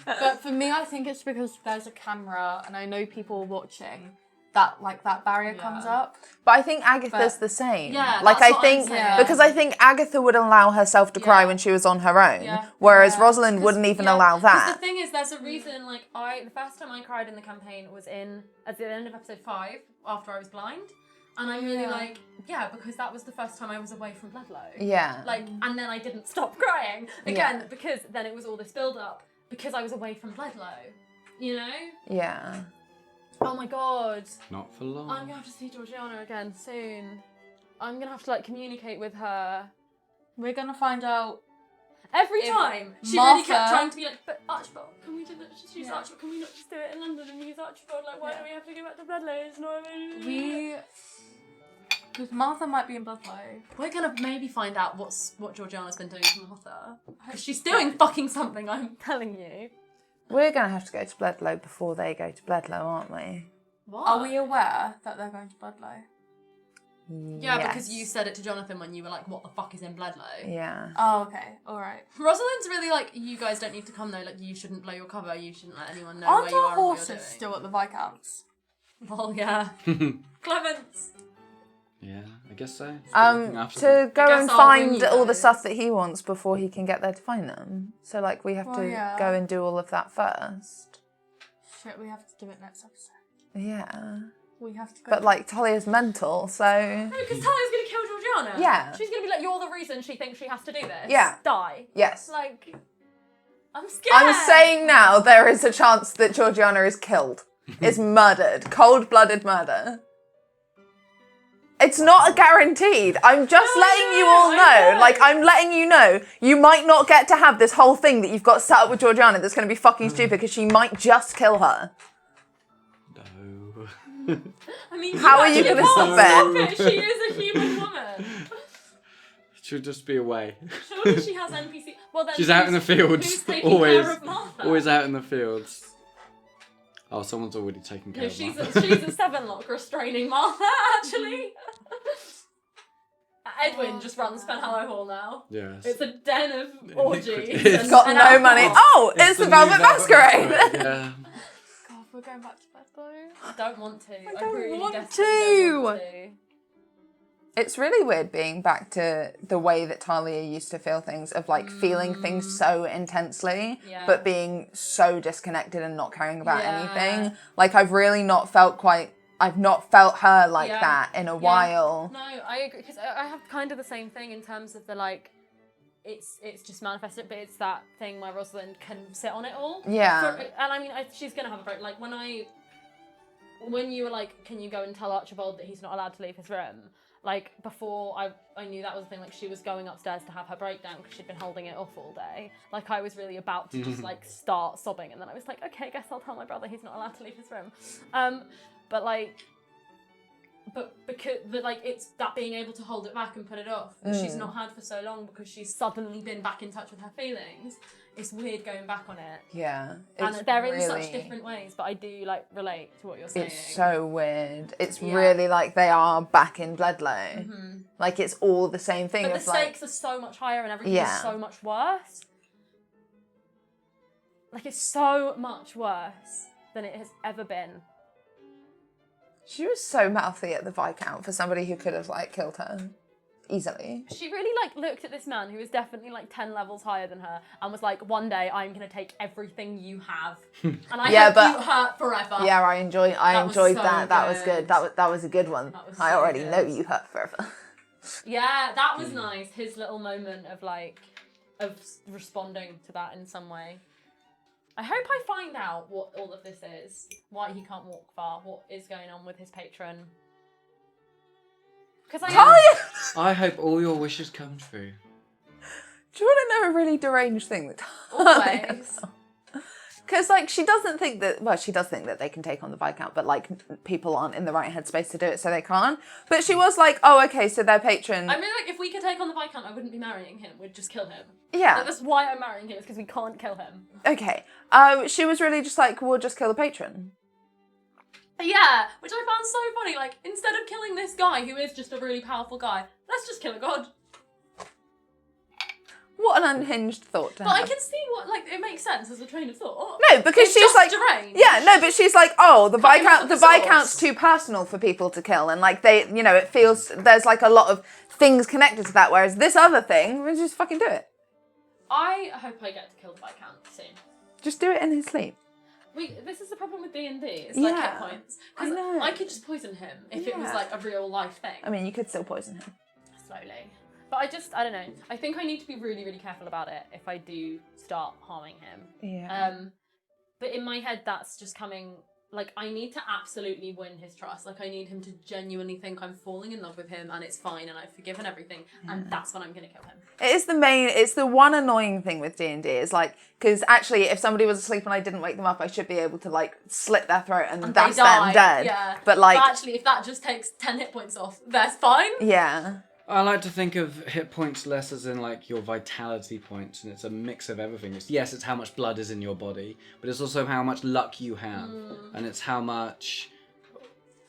But for me, I think it's because there's a camera and I know people are watching. That barrier comes up. But I think Agatha's the same. Yeah, like that's I what think I'm saying. because I think Agatha would allow herself to cry when she was on her own, whereas Rosalind wouldn't even allow that. Because the thing is, there's a reason. Like the first time I cried in the campaign was at the end of episode 5 after I was blind, and I'm really like, because that was the first time I was away from Bloodlow. Yeah. Like, and then I didn't stop crying again because then it was all this build up because I was away from Bloodlow. You know? Yeah. Oh my god. Not for long. I'm gonna have to see Georgiana again soon. I'm gonna have to like communicate with her. We're gonna find out Every if time she Martha- really kept trying to be like, but Archibald, can we just use Archibald? Can we not just do it in London and use Archibald? Like, why do we have to go back to Bloodlow? It's not because Martha might be in Bloodlow. We're gonna maybe find out what Georgiana's been doing to Martha. Because she's doing fucking something, I'm telling you. We're going to have to go to Bloodlow before they go to Bloodlow, aren't we? What? Are we aware that they're going to Bloodlow? Yeah, Yes. because you said it to Jonathan when you were like, what the fuck is in Bloodlow? Yeah. Oh, okay. Alright. Rosalind's really like, you guys don't need to come though, like you shouldn't blow your cover, you shouldn't let anyone know Aren't where you our are and what you're horses doing. still at the Viscounts? Well, yeah. Clements! Yeah, I guess so. Looking after them. To go guess and I'll bring find you all the guys. stuff that he wants before he can get there to find them. So, like, we have Well, to yeah. go and do all of that first. Shit, we have to do it next episode. Yeah. We have to go. But, like, Talia's mental, so... No, because Talia's gonna kill Georgiana. Yeah. She's gonna be like, you're the reason she thinks she has to do this. Yeah. Die. Yes. Like, I'm scared. I'm saying now there is a chance that Georgiana is killed. Is murdered. Cold-blooded murder. It's not guaranteed. I'm just letting you all know. Like, I'm letting you know. You might not get to have this whole thing that you've got set up with Georgiana that's going to be fucking stupid because she might just kill her. No. I mean, How are you going to stop it? She is a human woman. She'll just be away. Surely she has NPC. Well, then She's out in the who's fields. taking Always. care of Martha? Always out in the fields. Oh, someone's already taken care No, of she's Martha. she's a 7-lock restraining Martha, actually. Edwin just runs Penhallow Hall now. Yes. It's a den of orgies. It's and- Got and no alcohol. money. Oh, it's the new Velvet Masquerade. Yeah. God, we're going back to bed though. I don't want to. I don't really want desperately don't want to. It's really weird being back to the way that Talia used to feel things, of like feeling things so intensely, Yeah. but being so disconnected and not caring about Yeah. anything. Like, I've really not felt I've not felt her like Yeah. that in a Yeah. while. No, I agree, because I have kind of the same thing in terms of the like, it's just manifested, but it's that thing where Rosalind can sit on it all. Yeah. And I mean, she's gonna have a break. Like when you were like, can you go and tell Archibald that he's not allowed to leave his room? Like, before I knew that was the thing, like, she was going upstairs to have her breakdown because she'd been holding it off all day. Like, I was really about to just, like, start sobbing. And then I was like, okay, I guess I'll tell my brother he's not allowed to leave his room. But, like, it's that being able to hold it back and put it off that she's not had for so long because she's suddenly been back in touch with her feelings. It's weird going back on it. Yeah. And they're in such really- different ways, but I do, like, relate to what you're saying. It's so weird. It's Yeah. really like they are back in Bloodlow. Like, it's all the same thing. But the of like, stakes are so much higher and everything Yeah. is so much worse. Like, it's so much worse than it has ever been. she was so mouthy at the Viscount for somebody who could have like killed her easily. She really, like, looked at this man who was definitely, like, 10 levels higher than her and was like, one day I'm going to take everything you have. And I Yeah, hope but- you hurt forever. Yeah, I enjoyed was enjoyed so that. That was good. good. That was a good one. That was I so already good. know you hurt forever. Yeah, that was nice. His little moment of, like, of responding to that in some way. I hope I find out what all of this is. Why he can't walk far. What is going on with his patron. Because I hope all your wishes come true. Do you want to know a really deranged thing that always. Because, like, she doesn't think that... Well, she does think that they can take on the Viscount, but, like, people aren't in the right headspace to do it, so they can't. But she was like, oh, okay, so their patron... I mean, like, if we could take on the Viscount, I wouldn't be marrying him. We'd just kill him. Yeah. Like, that's why I'm marrying him, is because we can't kill him. Okay. She was really just like, we'll just kill the patron. Yeah, which I found so funny. Like, instead of killing this guy who is just a really powerful guy, let's just kill a god. What an unhinged thought to But I have. can see what, like, it makes sense as a train of thought. No, because It's she's just like, deranged. yeah, no, but she's like, oh, the Cutting out Viscount, the the Viscount's source. too personal for people to kill, and like they, you know, it feels there's like a lot of things connected to that. Whereas this other thing, we just fucking do it. I hope I get to kill the Viscount soon. Just do it in his sleep. This is the problem with D&D. It's like hit Yeah, points. I 'Cause know. I could just poison him if it was Yeah. like a real life thing. I mean, you could still poison him. Slowly. But I don't know. I think I need to be really, really careful about it if I do start harming him. Yeah. But in my head, that's just coming. Like, I need to absolutely win his trust. Like, I need him to genuinely think I'm falling in love with him and it's fine and I've forgiven everything. And that's when I'm going to kill him. It's the one annoying thing with D&D is like, because actually if somebody was asleep and I didn't wake them up, I should be able to like slit their throat and that's they die, them dead. Yeah. But like, But actually, if that just takes 10 hit points off, that's fine. yeah. I like to think of hit points less as in like your vitality points, and it's a mix of everything. It's how much blood is in your body, but it's also how much luck you have, and it's how much.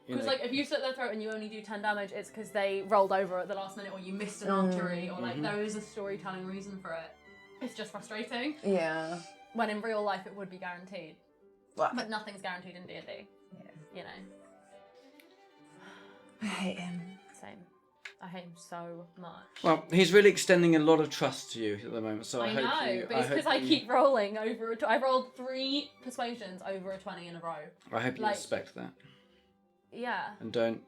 Because like if you slit their throat and you only do 10 damage, it's because they rolled over at the last minute, or you missed an archery, or like there is a storytelling reason for it. It's just frustrating. Yeah. When in real life it would be guaranteed, Well, but nothing's guaranteed in D&D. Yeah. You know. I hate him. Same. I hate him so much. Well, he's really extending a lot of trust to you at the moment, so I I hope know, you. but it's because I hope keep rolling over. I rolled 3 persuasions over a 20 in a row. I hope you like- respect that Yeah. and don't.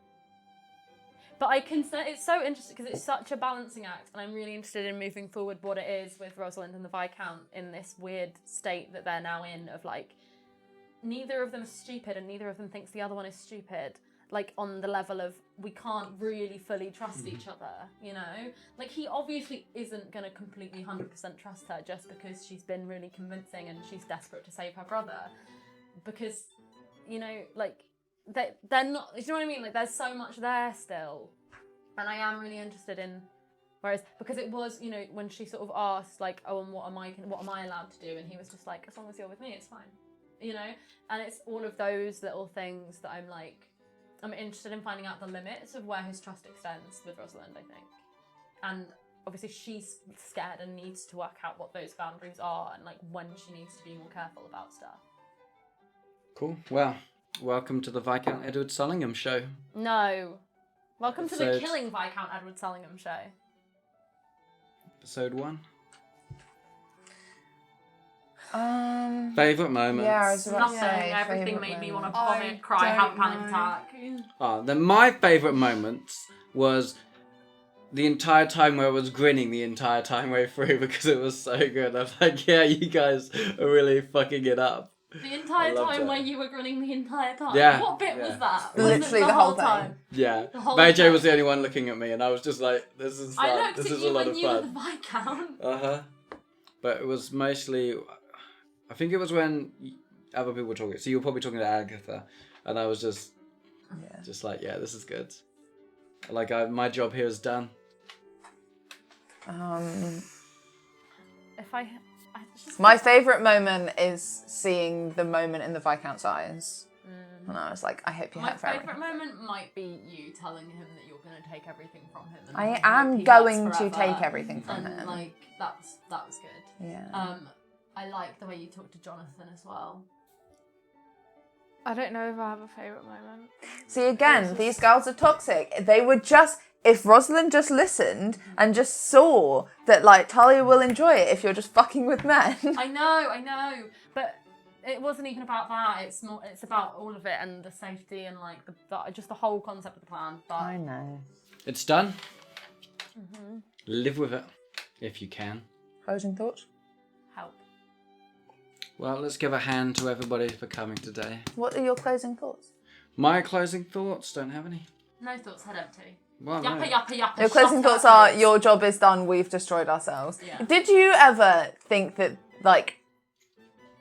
But I can say it's so interesting because it's such a balancing act, and I'm really interested in moving forward what it is with Rosalind and the Viscount in this weird state that they're now in of like neither of them is stupid and neither of them thinks the other one is stupid. Like on the level of we can't really fully trust each other, you know? Like he obviously isn't going to completely 100% trust her just because she's been really convincing and she's desperate to save her brother. Because, you know, like they're not, you know what I mean? Like there's so much there still. And I am really interested in, whereas, because it was, you know, when she sort of asked like, oh, and what am I allowed to do? And he was just like, as long as you're with me, it's fine, you know? And it's all of those little things that I'm interested in finding out the limits of where his trust extends with Rosalind, I think. And obviously she's scared and needs to work out what those boundaries are and like when she needs to be more careful about stuff. Cool. Well, welcome to the Viscount Edward Sullingham show. No. Welcome to the Episode- Killing Viscount Edward Sullingham show. Episode 1. Yeah, Favourite moments. I was about to Nothing. say, Everything favourite made me moment. want to vomit, cry, have a panic attack. Then my favourite moments was the entire time where I was grinning the entire time way through because it was so good. I was like, yeah, you guys are really fucking it up. The entire I loved time it. where you were grinning the entire time? Yeah, What bit yeah. was that? Literally Wasn't it the whole thing. time? Yeah. The whole Maijai time. was the only one looking at me and I was just like, this is I fun. looked This at is you a lot when of you were fun. the Viscount. Uh-huh. But it was mostly, I think it was when other people were talking. So you were probably talking to Agatha, and I was just like, yeah, this is good. Like, my job here is done. If I just My favourite moment is seeing the moment in the Viscount's eyes. And I was like, I hope you My have everything. favourite moment might be you telling him that you're going to take everything from him. And I hope am he hurts going to forever. take everything from And him. like that was good. Yeah. I like the way you talked to Jonathan as well. I don't know if I have a favourite moment. See, again, these girls are toxic. They would just, if Rosalind just listened and just saw that, like, Talia will enjoy it if you're just fucking with men. I know, but it wasn't even about that. It's about all of it and the safety and like just the whole concept of the plan. But know. It's done. Live with it, if you can. Closing thoughts? help. Well, let's give a hand to everybody for coming today. What are your closing thoughts? My closing thoughts, don't have any. No thoughts, head empty. Well, no. Yappa. Your closing thoughts are, your job is done, we've destroyed ourselves. Yeah. Did you ever think that, like,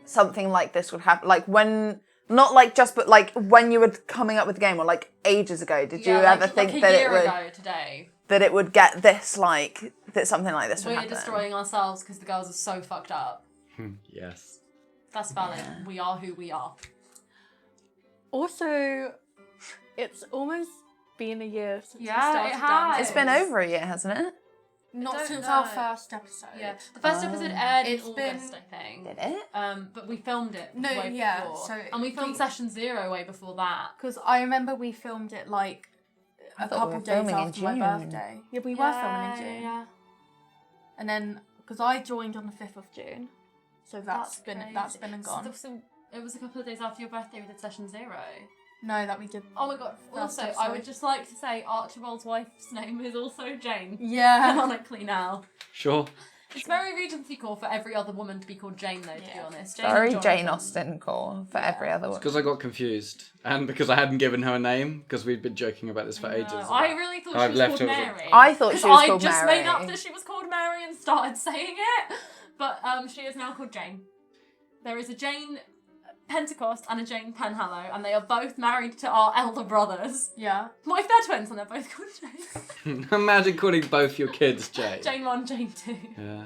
something like this would happen? Like, when, not like just, but like when you were coming up with the game, or like ages ago, did you ever think like that a it year would, ago today, that it would get this, like, that something like this would we're happen? destroying ourselves because the girls are so fucked up. Yes. That's valid. We are who we are. Also, it's almost been a year since we Yeah, started it has. It's been over a year, hasn't it? Not don't since know. our first episode. Yeah, the first episode aired in It's been- August, I think. Did it? But we filmed it No, way yeah, before. so and we filmed we- session 0 way before that. Because I remember we filmed it like a thought we couple were days filming in after my June. birthday. Yeah, we were filming in June. Yeah. And then, because I joined on the 5th of June, so that's been and gone. So it was a couple of days after your birthday we did session 0. No, that we did. Oh my god. First Also, I episode. would just like to say Archibald's wife's name is also Jane. Yeah. Canonically now. Sure. It's very Regency core for every other woman to be called Jane, though, to be Yeah. honest. Very and Jane Jonathan. Austen core for every other one. Because I got confused. And because I hadn't given her a name, because we'd been joking about this for ages. No, I really thought I've she was left called her with a- Mary. I thought she was Because called I just Mary. made up that she was called Mary and started saying it. But she is now called Jane. There is a Jane Pentecost and a Jane Penhallow, and they are both married to our elder brothers. Yeah. What if they're twins and they're both called Jane? Imagine calling both your kids Jane. Jane 1, Jane 2. Yeah.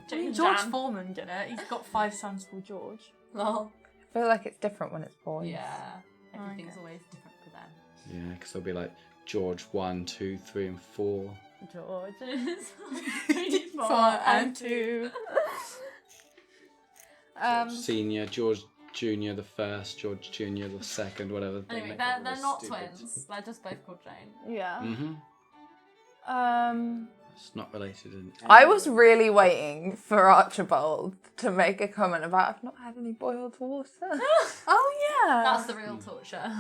Jane and George Jan. Foreman did it. He's got 5 sons called George. Lol. I feel like it's different when it's boys. Yeah. Everything's Okay. always different for them. Yeah, because they'll be like George 1, 2, 3, and 4. George is 4 and 2. George Senior, George Junior the first, George Junior the second, whatever. They Anyway, make they're up all they're this not stupid- twins. They're just both called Jane. Yeah. Mhm. It's not related in. I was really waiting for Archibald to make a comment about I've not had any boiled water. Oh yeah. That's the real torture.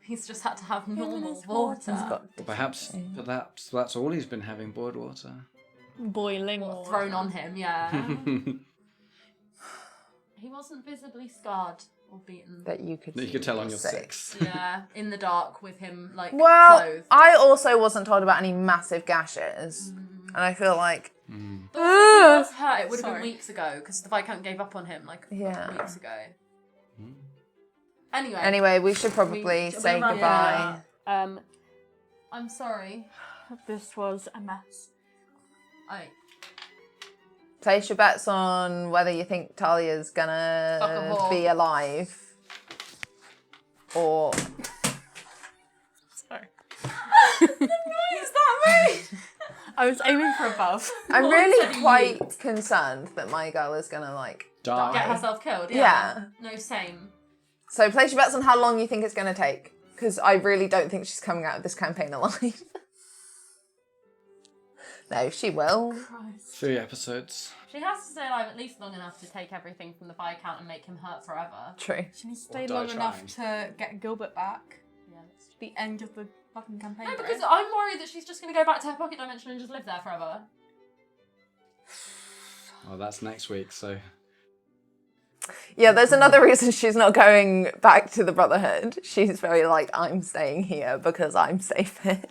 He's just had to have normal his water. He's got Perhaps that's all he's been having, boiled water. boiling What, water. thrown on him, yeah. He wasn't visibly scarred or beaten. that you could. That you see could tell on was your six. six. Yeah, in the dark with him like Well, clothed. I also wasn't told about any massive gashes, and I feel like But also, if he was hurt, it would have been Sorry. weeks ago because the Viscount gave up on him like Yeah. weeks ago. Anyway, anyway, we should probably we're say wrapping goodbye. it up. I'm sorry. This was a mess. Place your bets on whether you think Talia's Fuck a gonna whore. be alive, or Sorry. Is that me? I was aiming for above. I'm What really said quite concerned that my girl is gonna like Die. Get herself killed. Yeah. No, same. So place your bets on how long you think it's going to take, because I really don't think she's coming out of this campaign alive. No, she will. 3 episodes. She has to stay alive at least long enough to take everything from the Viscount and make him hurt forever. True. She needs to stay die long enough trying. to get Gilbert back. Yeah, that's true. The end of the fucking campaign. No, bro. because I'm worried that she's just going to go back to her pocket dimension and just live there forever. Well, that's next week, so. Yeah, there's another reason she's not going back to the Brotherhood. She's very like, I'm staying here because I'm safe here.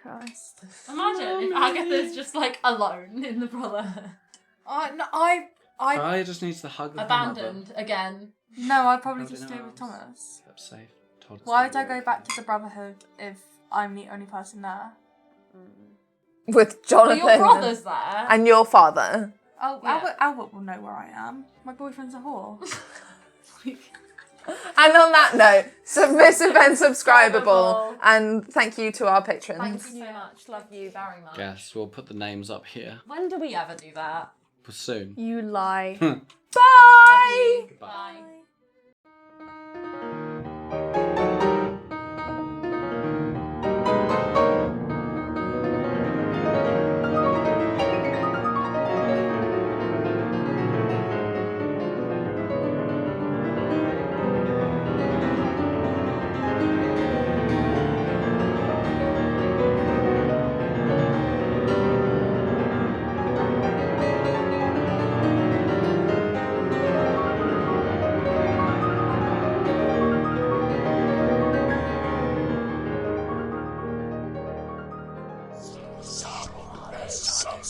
Christ. Imagine if Agatha's just like alone in the Brotherhood. I Talia just needs the hug of her mother. Abandoned again. no, I'd probably Held just in stay arms. with Thomas. Kept safe. Told us Why to would I be go okay. back to the Brotherhood if I'm the only person there? With But Jonathan your brother's there. and your father. Oh, Yeah. Albert will know where I am. My boyfriend's a whore. And on that note, submissive and subscribable. Subscribable. And thank you to our patrons. Thank you so much. Love you very much. Yes, we'll put the names up here. When do we ever do that? Soon. You lie. Bye! Goodbye. Bye. Some